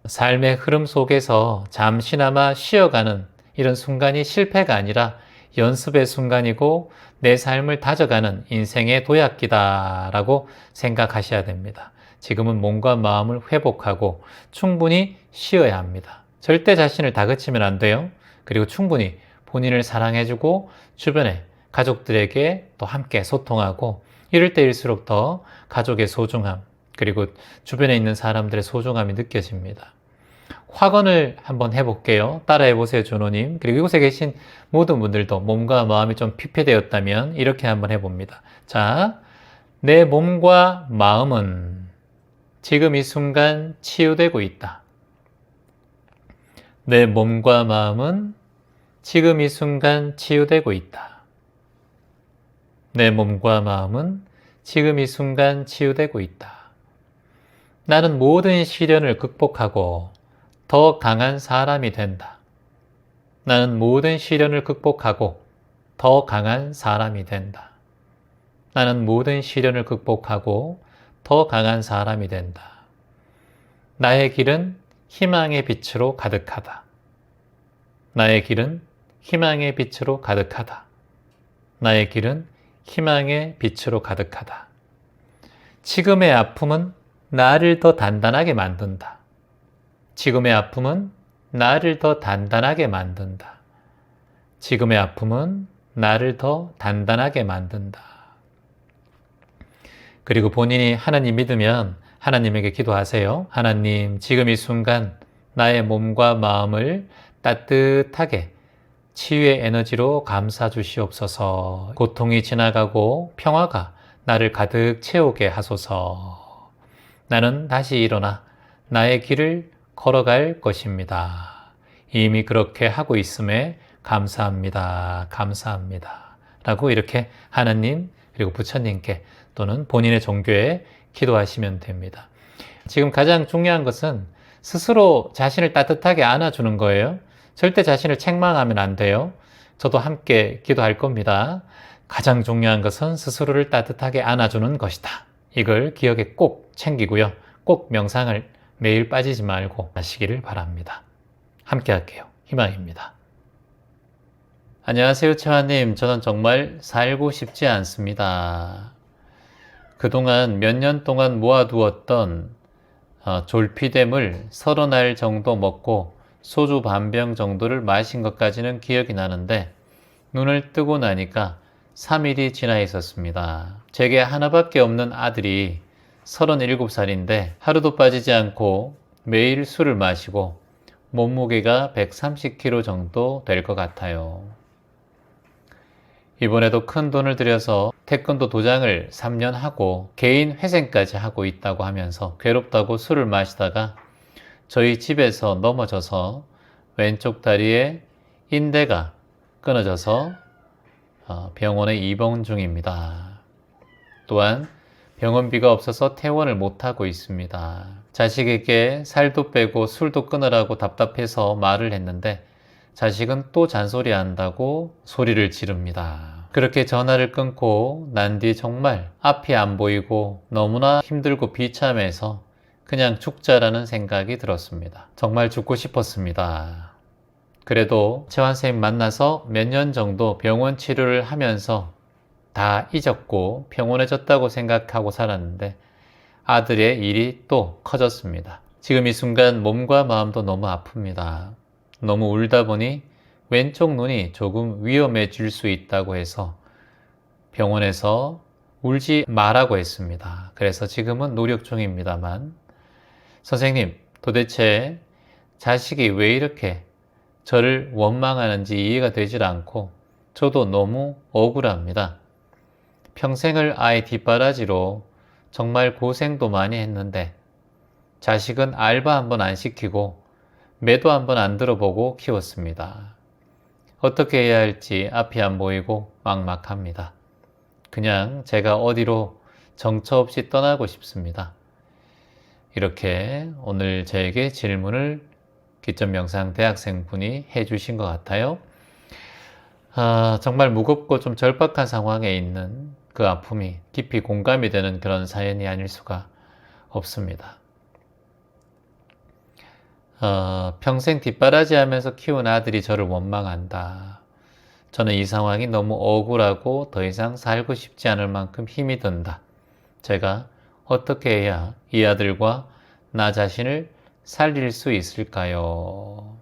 삶의 흐름 속에서 잠시나마 쉬어가는 이런 순간이 실패가 아니라 연습의 순간이고 내 삶을 다져가는 인생의 도약기다라고 생각하셔야 됩니다. 지금은 몸과 마음을 회복하고 충분히 쉬어야 합니다. 절대 자신을 다그치면 안 돼요. 그리고 충분히 본인을 사랑해주고 주변에 가족들에게 또 함께 소통하고 이럴 때일수록 더 가족의 소중함 그리고 주변에 있는 사람들의 소중함이 느껴집니다. 확언을 한번 해볼게요. 따라해보세요, 준호님. 그리고 이곳에 계신 모든 분들도 몸과 마음이 좀 피폐되었다면 이렇게 한번 해봅니다. 자, 내 몸과 마음은 지금 이 순간 치유되고 있다. 내 몸과 마음은 지금 이 순간 치유되고 있다. 내 몸과 마음은 지금 이 순간 치유되고 있다. 나는 모든 시련을 극복하고 더 강한 사람이 된다. 나는 모든 시련을 극복하고 더 강한 사람이 된다. 나는 모든 시련을 극복하고 더 강한 사람이 된다. 나의 길은 희망의 빛으로 가득하다. 나의 길은 희망의 빛으로 가득하다. 나의 길은 희망의 빛으로 가득하다. 지금의 아픔은 나를 더 단단하게 만든다. 지금의 아픔은 나를 더 단단하게 만든다. 지금의 아픔은 나를 더 단단하게 만든다. 그리고 본인이 하나님 믿으면 하나님에게 기도하세요. 하나님, 지금 이 순간 나의 몸과 마음을 따뜻하게 치유의 에너지로 감싸 주시옵소서. 고통이 지나가고 평화가 나를 가득 채우게 하소서. 나는 다시 일어나 나의 길을 걸어갈 것입니다. 이미 그렇게 하고 있음에 감사합니다. 감사합니다. 라고 이렇게 하나님 그리고 부처님께 또는 본인의 종교에 기도하시면 됩니다. 지금 가장 중요한 것은 스스로 자신을 따뜻하게 안아주는 거예요. 절대 자신을 책망하면 안 돼요. 저도 함께 기도할 겁니다. 가장 중요한 것은 스스로를 따뜻하게 안아주는 것이다. 이걸 기억에 꼭 챙기고요. 꼭 명상을 매일 빠지지 말고 하시기를 바랍니다. 함께 할게요. 희망입니다. 안녕하세요, 채화님. 저는 정말 살고 싶지 않습니다. 그동안 몇 년 동안 모아두었던 졸피뎀을 30알 정도 먹고 소주 반병 정도를 마신 것까지는 기억이 나는데 눈을 뜨고 나니까 3일이 지나 있었습니다. 제게 하나밖에 없는 아들이 37살인데 하루도 빠지지 않고 매일 술을 마시고 몸무게가 130kg 정도 될 것 같아요. 이번에도 큰 돈을 들여서 태권도 도장을 3년 하고 개인 회생까지 하고 있다고 하면서 괴롭다고 술을 마시다가 저희 집에서 넘어져서 왼쪽 다리에 인대가 끊어져서 병원에 입원 중입니다. 또한 병원비가 없어서 퇴원을 못하고 있습니다. 자식에게 살도 빼고 술도 끊으라고 답답해서 말을 했는데 자식은 또 잔소리한다고 소리를 지릅니다. 그렇게 전화를 끊고 난 뒤 정말 앞이 안 보이고 너무나 힘들고 비참해서 그냥 죽자라는 생각이 들었습니다. 정말 죽고 싶었습니다. 그래도 채환선생님 만나서 몇 년 정도 병원 치료를 하면서 다 잊었고 평온해졌다고 생각하고 살았는데 아들의 일이 또 커졌습니다. 지금 이 순간 몸과 마음도 너무 아픕니다. 너무 울다 보니 왼쪽 눈이 조금 위험해질 수 있다고 해서 병원에서 울지 말라고 했습니다. 그래서 지금은 노력 중입니다만 선생님, 도대체 자식이 왜 이렇게 저를 원망하는지 이해가 되질 않고 저도 너무 억울합니다. 평생을 아이 뒷바라지로 정말 고생도 많이 했는데 자식은 알바 한번 안 시키고 매도 한번 안 들어보고 키웠습니다. 어떻게 해야 할지 앞이 안 보이고 막막합니다. 그냥 제가 어디로 정처 없이 떠나고 싶습니다. 이렇게 오늘 저에게 질문을 기점명상 대학생분이 해주신 것 같아요. 정말 무겁고 좀 절박한 상황에 있는 그 아픔이 깊이 공감이 되는 그런 사연이 아닐 수가 없습니다. 평생 뒷바라지 하면서 키운 아들이 저를 원망한다. 저는 이 상황이 너무 억울하고 더 이상 살고 싶지 않을 만큼 힘이 든다. 제가 어떻게 해야 이 아들과 나 자신을 살릴 수 있을까요?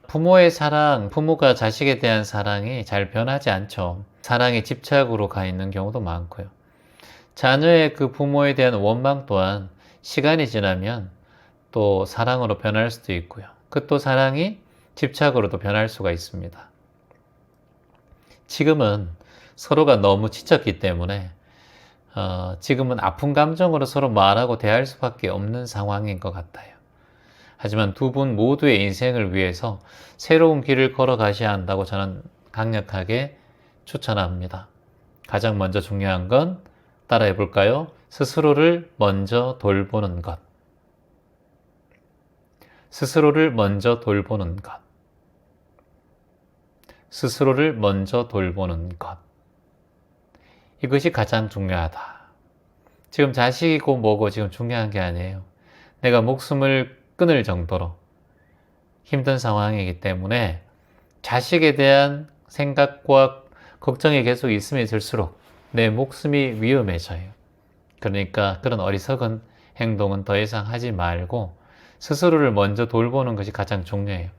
부모의 사랑, 부모가 자식에 대한 사랑이 잘 변하지 않죠. 사랑이 집착으로 가 있는 경우도 많고요. 자녀의 그 부모에 대한 원망 또한 시간이 지나면 또 사랑으로 변할 수도 있고요. 그 또 사랑이 집착으로도 변할 수가 있습니다. 지금은 서로가 너무 지쳤기 때문에 지금은 아픈 감정으로 서로 말하고 대할 수밖에 없는 상황인 것 같아요. 하지만 두 분 모두의 인생을 위해서 새로운 길을 걸어가셔야 한다고 저는 강력하게 추천합니다. 가장 먼저 중요한 건 따라해 볼까요? 스스로를 먼저 돌보는 것. 스스로를 먼저 돌보는 것. 스스로를 먼저 돌보는 것. 이것이 가장 중요하다. 지금 자식이고 뭐고 지금 중요한 게 아니에요. 내가 목숨을 끊을 정도로 힘든 상황이기 때문에 자식에 대한 생각과 걱정이 계속 있으면 있을수록 내 목숨이 위험해져요. 그러니까 그런 어리석은 행동은 더 이상 하지 말고 스스로를 먼저 돌보는 것이 가장 중요해요.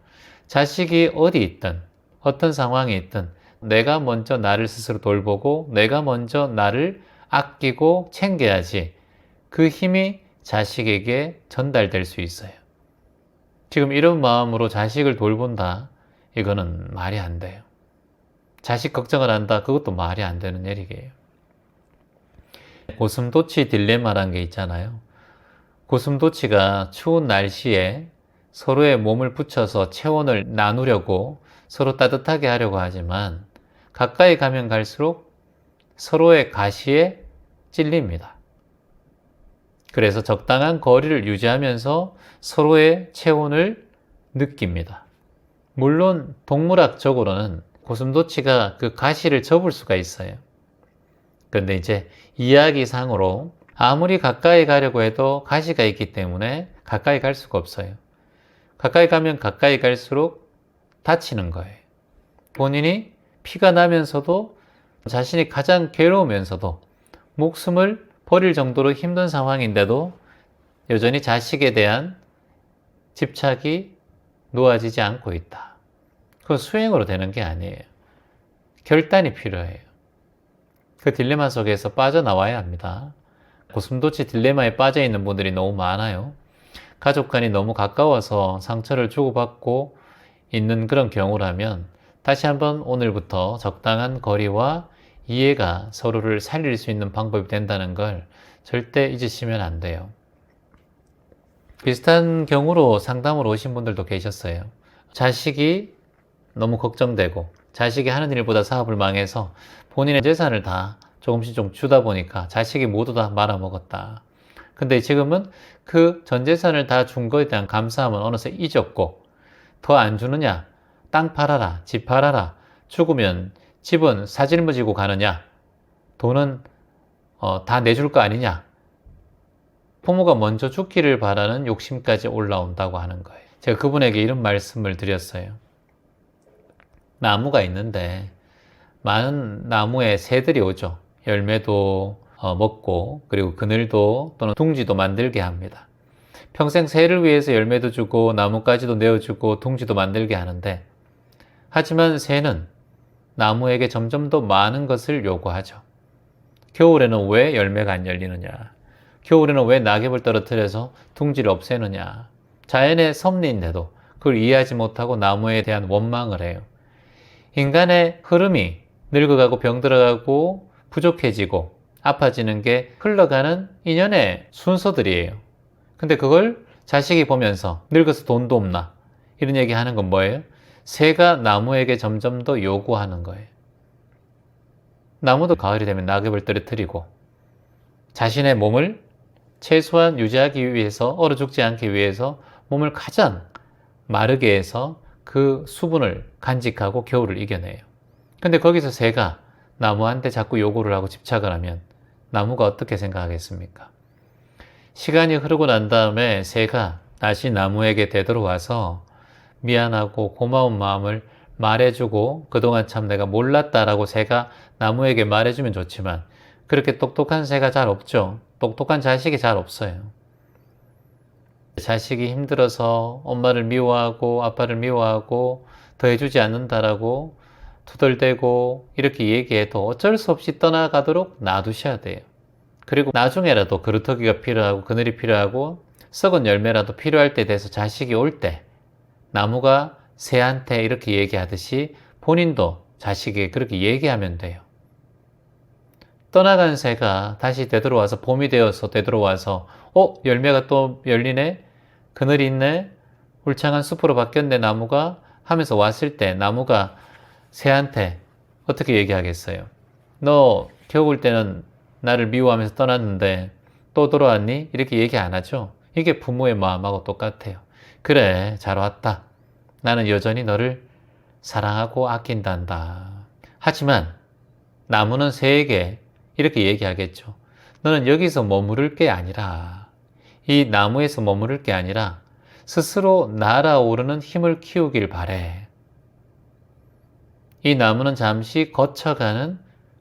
자식이 어디 있든 어떤 상황이 있든 내가 먼저 나를 스스로 돌보고 내가 먼저 나를 아끼고 챙겨야지 그 힘이 자식에게 전달될 수 있어요. 지금 이런 마음으로 자식을 돌본다. 이거는 말이 안 돼요. 자식 걱정을 한다. 그것도 말이 안 되는 얘기예요. 고슴도치 딜레마라는 게 있잖아요. 고슴도치가 추운 날씨에 서로의 몸을 붙여서 체온을 나누려고 서로 따뜻하게 하려고 하지만 가까이 가면 갈수록 서로의 가시에 찔립니다. 그래서 적당한 거리를 유지하면서 서로의 체온을 느낍니다. 물론 동물학적으로는 고슴도치가 그 가시를 접을 수가 있어요. 그런데 이제 이야기상으로 아무리 가까이 가려고 해도 가시가 있기 때문에 가까이 갈 수가 없어요. 가까이 가면 가까이 갈수록 다치는 거예요. 본인이 피가 나면서도 자신이 가장 괴로우면서도 목숨을 버릴 정도로 힘든 상황인데도 여전히 자식에 대한 집착이 놓아지지 않고 있다. 그건 수행으로 되는 게 아니에요. 결단이 필요해요. 그 딜레마 속에서 빠져나와야 합니다. 고슴도치 딜레마에 빠져 있는 분들이 너무 많아요. 가족 간이 너무 가까워서 상처를 주고받고 있는 그런 경우라면 다시 한번 오늘부터 적당한 거리와 이해가 서로를 살릴 수 있는 방법이 된다는 걸 절대 잊으시면 안 돼요. 비슷한 경우로 상담으로 오신 분들도 계셨어요. 자식이 너무 걱정되고 자식이 하는 일보다 사업을 망해서 본인의 재산을 다 조금씩 좀 주다 보니까 자식이 모두 다 말아먹었다. 근데 지금은 그 전 재산을 다 준 거에 대한 감사함은 어느새 잊었고 더 안 주느냐? 땅 팔아라, 집 팔아라, 죽으면 집은 사질머지고 가느냐? 돈은 다 내줄 거 아니냐? 부모가 먼저 죽기를 바라는 욕심까지 올라온다고 하는 거예요. 제가 그분에게 이런 말씀을 드렸어요. 나무가 있는데 많은 나무에 새들이 오죠. 열매도 먹고 그리고 그늘도 또는 둥지도 만들게 합니다. 평생 새를 위해서 열매도 주고 나무까지도 내어주고 둥지도 만들게 하는데 하지만 새는 나무에게 점점 더 많은 것을 요구하죠. 겨울에는 왜 열매가 안 열리느냐? 겨울에는 왜 낙엽을 떨어뜨려서 둥지를 없애느냐? 자연의 섭리인데도 그걸 이해하지 못하고 나무에 대한 원망을 해요. 인간의 흐름이 늙어가고 병들어가고 부족해지고 아파지는 게 흘러가는 인연의 순서들이에요. 근데 그걸 자식이 보면서 늙어서 돈도 없나? 이런 얘기 하는 건 뭐예요? 새가 나무에게 점점 더 요구하는 거예요. 나무도 가을이 되면 낙엽을 떨어뜨리고 자신의 몸을 최소한 유지하기 위해서 얼어 죽지 않기 위해서 몸을 가장 마르게 해서 그 수분을 간직하고 겨울을 이겨내요. 근데 거기서 새가 나무한테 자꾸 요구를 하고 집착을 하면 나무가 어떻게 생각하겠습니까? 시간이 흐르고 난 다음에 새가 다시 나무에게 되돌아와서 미안하고 고마운 마음을 말해주고 그동안 참 내가 몰랐다라고 새가 나무에게 말해주면 좋지만 그렇게 똑똑한 새가 잘 없죠. 똑똑한 자식이 잘 없어요. 자식이 힘들어서 엄마를 미워하고 아빠를 미워하고 더 해주지 않는다라고 투덜대고 이렇게 얘기해도 어쩔 수 없이 떠나가도록 놔두셔야 돼요. 그리고 나중에라도 그루터기가 필요하고 그늘이 필요하고 썩은 열매라도 필요할 때 돼서 자식이 올 때 나무가 새한테 이렇게 얘기하듯이 본인도 자식에게 그렇게 얘기하면 돼요. 떠나간 새가 다시 되돌아와서 봄이 되어서 되돌아와서 열매가 또 열리네? 그늘이 있네? 울창한 숲으로 바뀌었네 나무가? 하면서 왔을 때 나무가 새한테 어떻게 얘기하겠어요? 너 겨울 때는 나를 미워하면서 떠났는데 또 돌아왔니? 이렇게 얘기 안 하죠? 이게 부모의 마음하고 똑같아요. 그래, 잘 왔다. 나는 여전히 너를 사랑하고 아낀단다. 하지만 나무는 새에게 이렇게 얘기하겠죠. 너는 여기서 머무를 게 아니라 이 나무에서 머무를 게 아니라 스스로 날아오르는 힘을 키우길 바래. 이 나무는 잠시 거쳐가는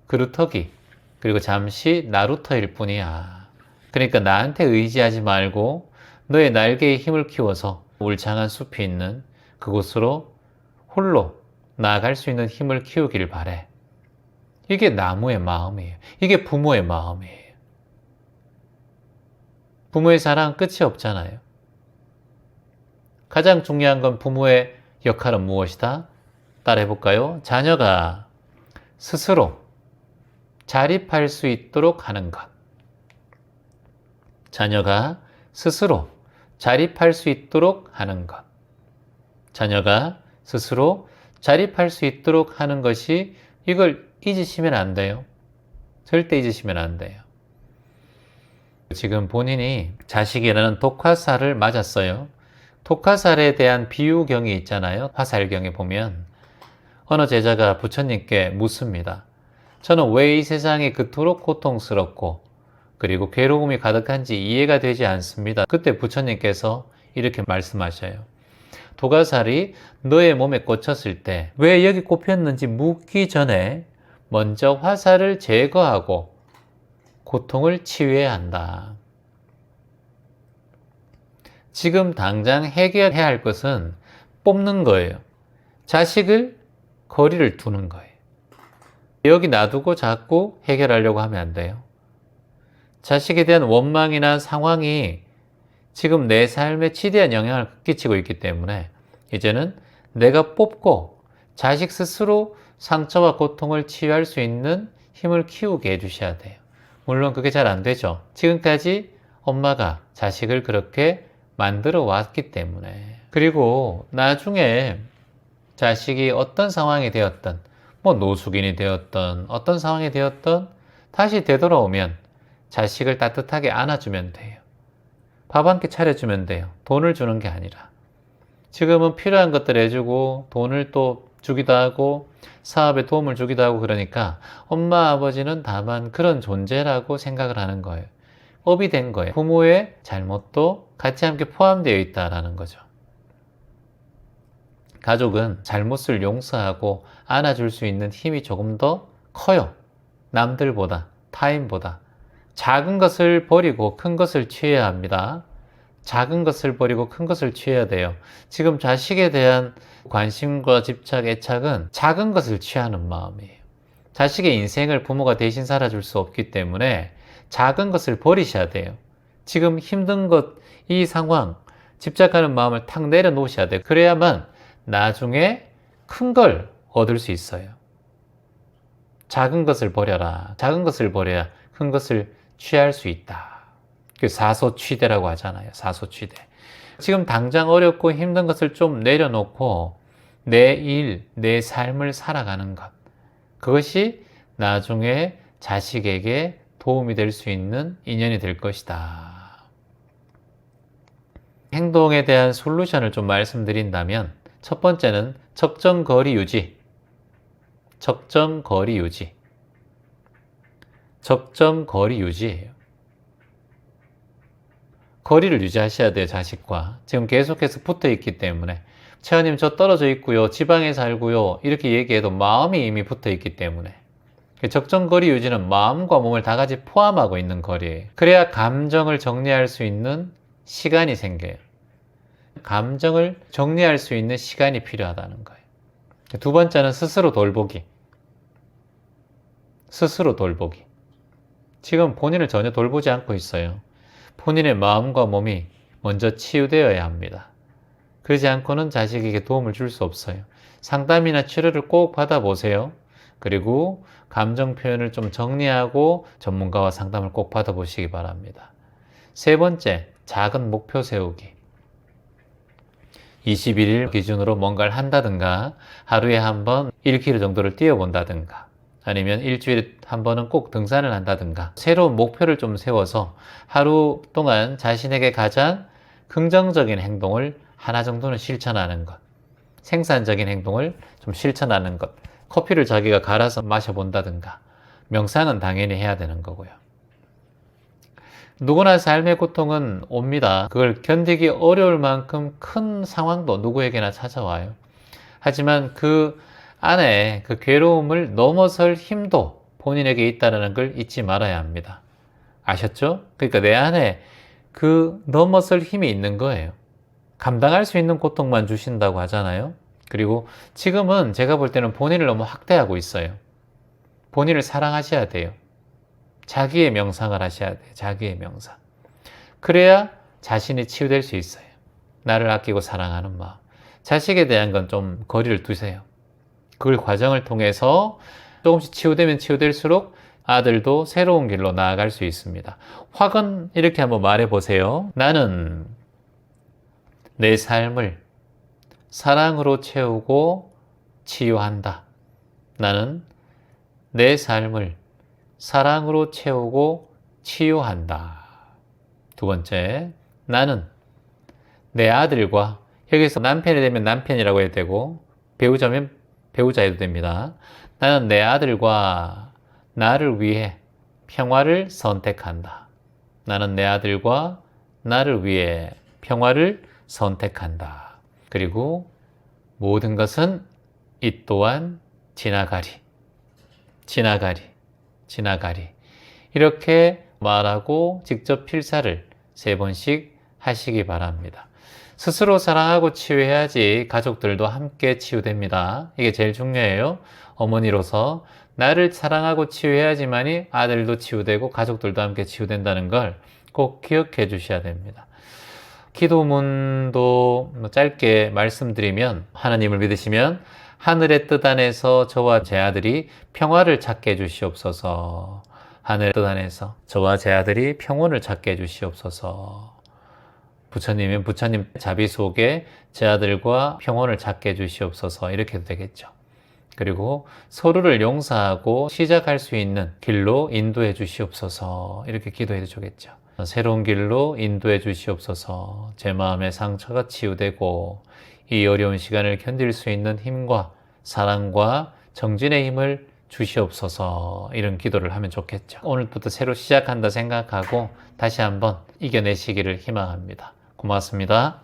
그루터기 그리고 잠시 나루터일 뿐이야. 그러니까 나한테 의지하지 말고 너의 날개에 힘을 키워서 울창한 숲이 있는 그곳으로 홀로 나아갈 수 있는 힘을 키우길 바래. 이게 나무의 마음이에요. 이게 부모의 마음이에요. 부모의 사랑은 끝이 없잖아요. 가장 중요한 건 부모의 역할은 무엇이다? 따라해 볼까요? 자녀가 스스로 자립할 수 있도록 하는 것. 자녀가 스스로 자립할 수 있도록 하는 것. 자녀가 스스로 자립할 수 있도록 하는 것이, 이걸 잊으시면 안 돼요. 절대 잊으시면 안 돼요. 지금 본인이 자식이라는 독화살을 맞았어요. 독화살에 대한 비유경이 있잖아요. 화살경에 보면 어느 제자가 부처님께 묻습니다. 저는 왜 이 세상이 그토록 고통스럽고 그리고 괴로움이 가득한지 이해가 되지 않습니다. 그때 부처님께서 이렇게 말씀하셔요. 독화살이 너의 몸에 꽂혔을 때 왜 여기 꼽혔는지 묻기 전에 먼저 화살을 제거하고 고통을 치유해야 한다. 지금 당장 해결해야 할 것은 뽑는 거예요. 자식을 거리를 두는 거예요. 여기 놔두고 자꾸 해결하려고 하면 안 돼요. 자식에 대한 원망이나 상황이 지금 내 삶에 지대한 영향을 끼치고 있기 때문에 이제는 내가 뽑고 자식 스스로 상처와 고통을 치유할 수 있는 힘을 키우게 해주셔야 돼요. 물론 그게 잘 안 되죠. 지금까지 엄마가 자식을 그렇게 만들어 왔기 때문에. 그리고 나중에 자식이 어떤 상황이 되었던, 노숙인이 되었던, 어떤 상황이 되었던 다시 되돌아오면 자식을 따뜻하게 안아주면 돼요. 밥 한 끼 차려주면 돼요. 돈을 주는 게 아니라. 지금은 필요한 것들 해주고 돈을 또 주기도 하고 사업에 도움을 주기도 하고 그러니까 엄마 아버지는 다만 그런 존재라고 생각을 하는 거예요. 업이 된 거예요. 부모의 잘못도 같이 함께 포함되어 있다라는 거죠. 가족은 잘못을 용서하고 안아줄 수 있는 힘이 조금 더 커요. 남들보다, 타인보다. 작은 것을 버리고 큰 것을 취해야 합니다. 작은 것을 버리고 큰 것을 취해야 돼요. 지금 자식에 대한 관심과 집착, 애착은 작은 것을 취하는 마음이에요. 자식의 인생을 부모가 대신 살아줄 수 없기 때문에 작은 것을 버리셔야 돼요. 지금 힘든 것, 이 상황, 집착하는 마음을 탁 내려놓으셔야 돼요. 그래야만 나중에 큰 걸 얻을 수 있어요. 작은 것을 버려라. 작은 것을 버려야 큰 것을 취할 수 있다. 그 사소취대라고 하잖아요. 사소취대. 지금 당장 어렵고 힘든 것을 좀 내려놓고 내 일, 내 삶을 살아가는 것. 그것이 나중에 자식에게 도움이 될 수 있는 인연이 될 것이다. 행동에 대한 솔루션을 좀 말씀드린다면 첫 번째는 적정거리 유지. 적정거리 유지. 적정거리 유지예요. 거리를 유지하셔야 돼요. 자식과. 지금 계속해서 붙어 있기 때문에. 채원님 저 떨어져 있고요. 지방에 살고요. 이렇게 얘기해도 마음이 이미 붙어 있기 때문에. 적정거리 유지는 마음과 몸을 다 같이 포함하고 있는 거리예요. 그래야 감정을 정리할 수 있는 시간이 생겨요. 감정을 정리할 수 있는 시간이 필요하다는 거예요. 두 번째는 스스로 돌보기. 스스로 돌보기. 지금 본인을 전혀 돌보지 않고 있어요. 본인의 마음과 몸이 먼저 치유되어야 합니다. 그러지 않고는 자식에게 도움을 줄 수 없어요. 상담이나 치료를 꼭 받아보세요. 그리고 감정 표현을 좀 정리하고 전문가와 상담을 꼭 받아보시기 바랍니다. 세 번째, 작은 목표 세우기. 21일 기준으로 뭔가를 한다든가 하루에 한 번 1km 정도를 뛰어본다든가 아니면 일주일에 한 번은 꼭 등산을 한다든가 새로운 목표를 좀 세워서 하루 동안 자신에게 가장 긍정적인 행동을 하나 정도는 실천하는 것, 생산적인 행동을 좀 실천하는 것, 커피를 자기가 갈아서 마셔본다든가 명상은 당연히 해야 되는 거고요. 누구나 삶의 고통은 옵니다. 그걸 견디기 어려울 만큼 큰 상황도 누구에게나 찾아와요. 하지만 그 안에 그 괴로움을 넘어설 힘도 본인에게 있다는 걸 잊지 말아야 합니다. 아셨죠? 그러니까 내 안에 그 넘어설 힘이 있는 거예요. 감당할 수 있는 고통만 주신다고 하잖아요. 그리고 지금은 제가 볼 때는 본인을 너무 학대하고 있어요. 본인을 사랑하셔야 돼요. 자기의 명상을 하셔야 돼요. 자기의 명상. 그래야 자신이 치유될 수 있어요. 나를 아끼고 사랑하는 마음. 자식에 대한 건 좀 거리를 두세요. 그 과정을 통해서 조금씩 치유되면 치유될수록 아들도 새로운 길로 나아갈 수 있습니다. 확은 이렇게 한번 말해 보세요. 나는 내 삶을 사랑으로 채우고 치유한다. 나는 내 삶을 사랑으로 채우고 치유한다. 두 번째, 나는 내 아들과, 여기서 남편이 되면 남편이라고 해도 되고 배우자면 배우자 해도 됩니다. 나는 내 아들과 나를 위해 평화를 선택한다. 나는 내 아들과 나를 위해 평화를 선택한다. 그리고 모든 것은 이 또한 지나가리. 지나가리. 지나가리. 이렇게 말하고 직접 필사를 3번씩 하시기 바랍니다. 스스로 사랑하고 치유해야지 가족들도 함께 치유됩니다. 이게 제일 중요해요. 어머니로서 나를 사랑하고 치유해야지만이 아들도 치유되고 가족들도 함께 치유된다는 걸 꼭 기억해 주셔야 됩니다. 기도문도 짧게 말씀드리면, 하나님을 믿으시면 하늘의 뜻 안에서 저와 제 아들이 평화를 찾게 해주시옵소서. 하늘의 뜻 안에서 저와 제 아들이 평온을 찾게 해주시옵소서. 부처님은 부처님 자비 속에 제 아들과 평온을 찾게 해주시옵소서. 이렇게 해도 되겠죠. 그리고 서로를 용서하고 시작할 수 있는 길로 인도해 주시옵소서. 이렇게 기도해 주겠죠. 새로운 길로 인도해 주시옵소서. 제 마음의 상처가 치유되고 이 어려운 시간을 견딜 수 있는 힘과 사랑과 정진의 힘을 주시옵소서. 이런 기도를 하면 좋겠죠. 오늘부터 새로 시작한다 생각하고 다시 한번 이겨내시기를 희망합니다. 고맙습니다.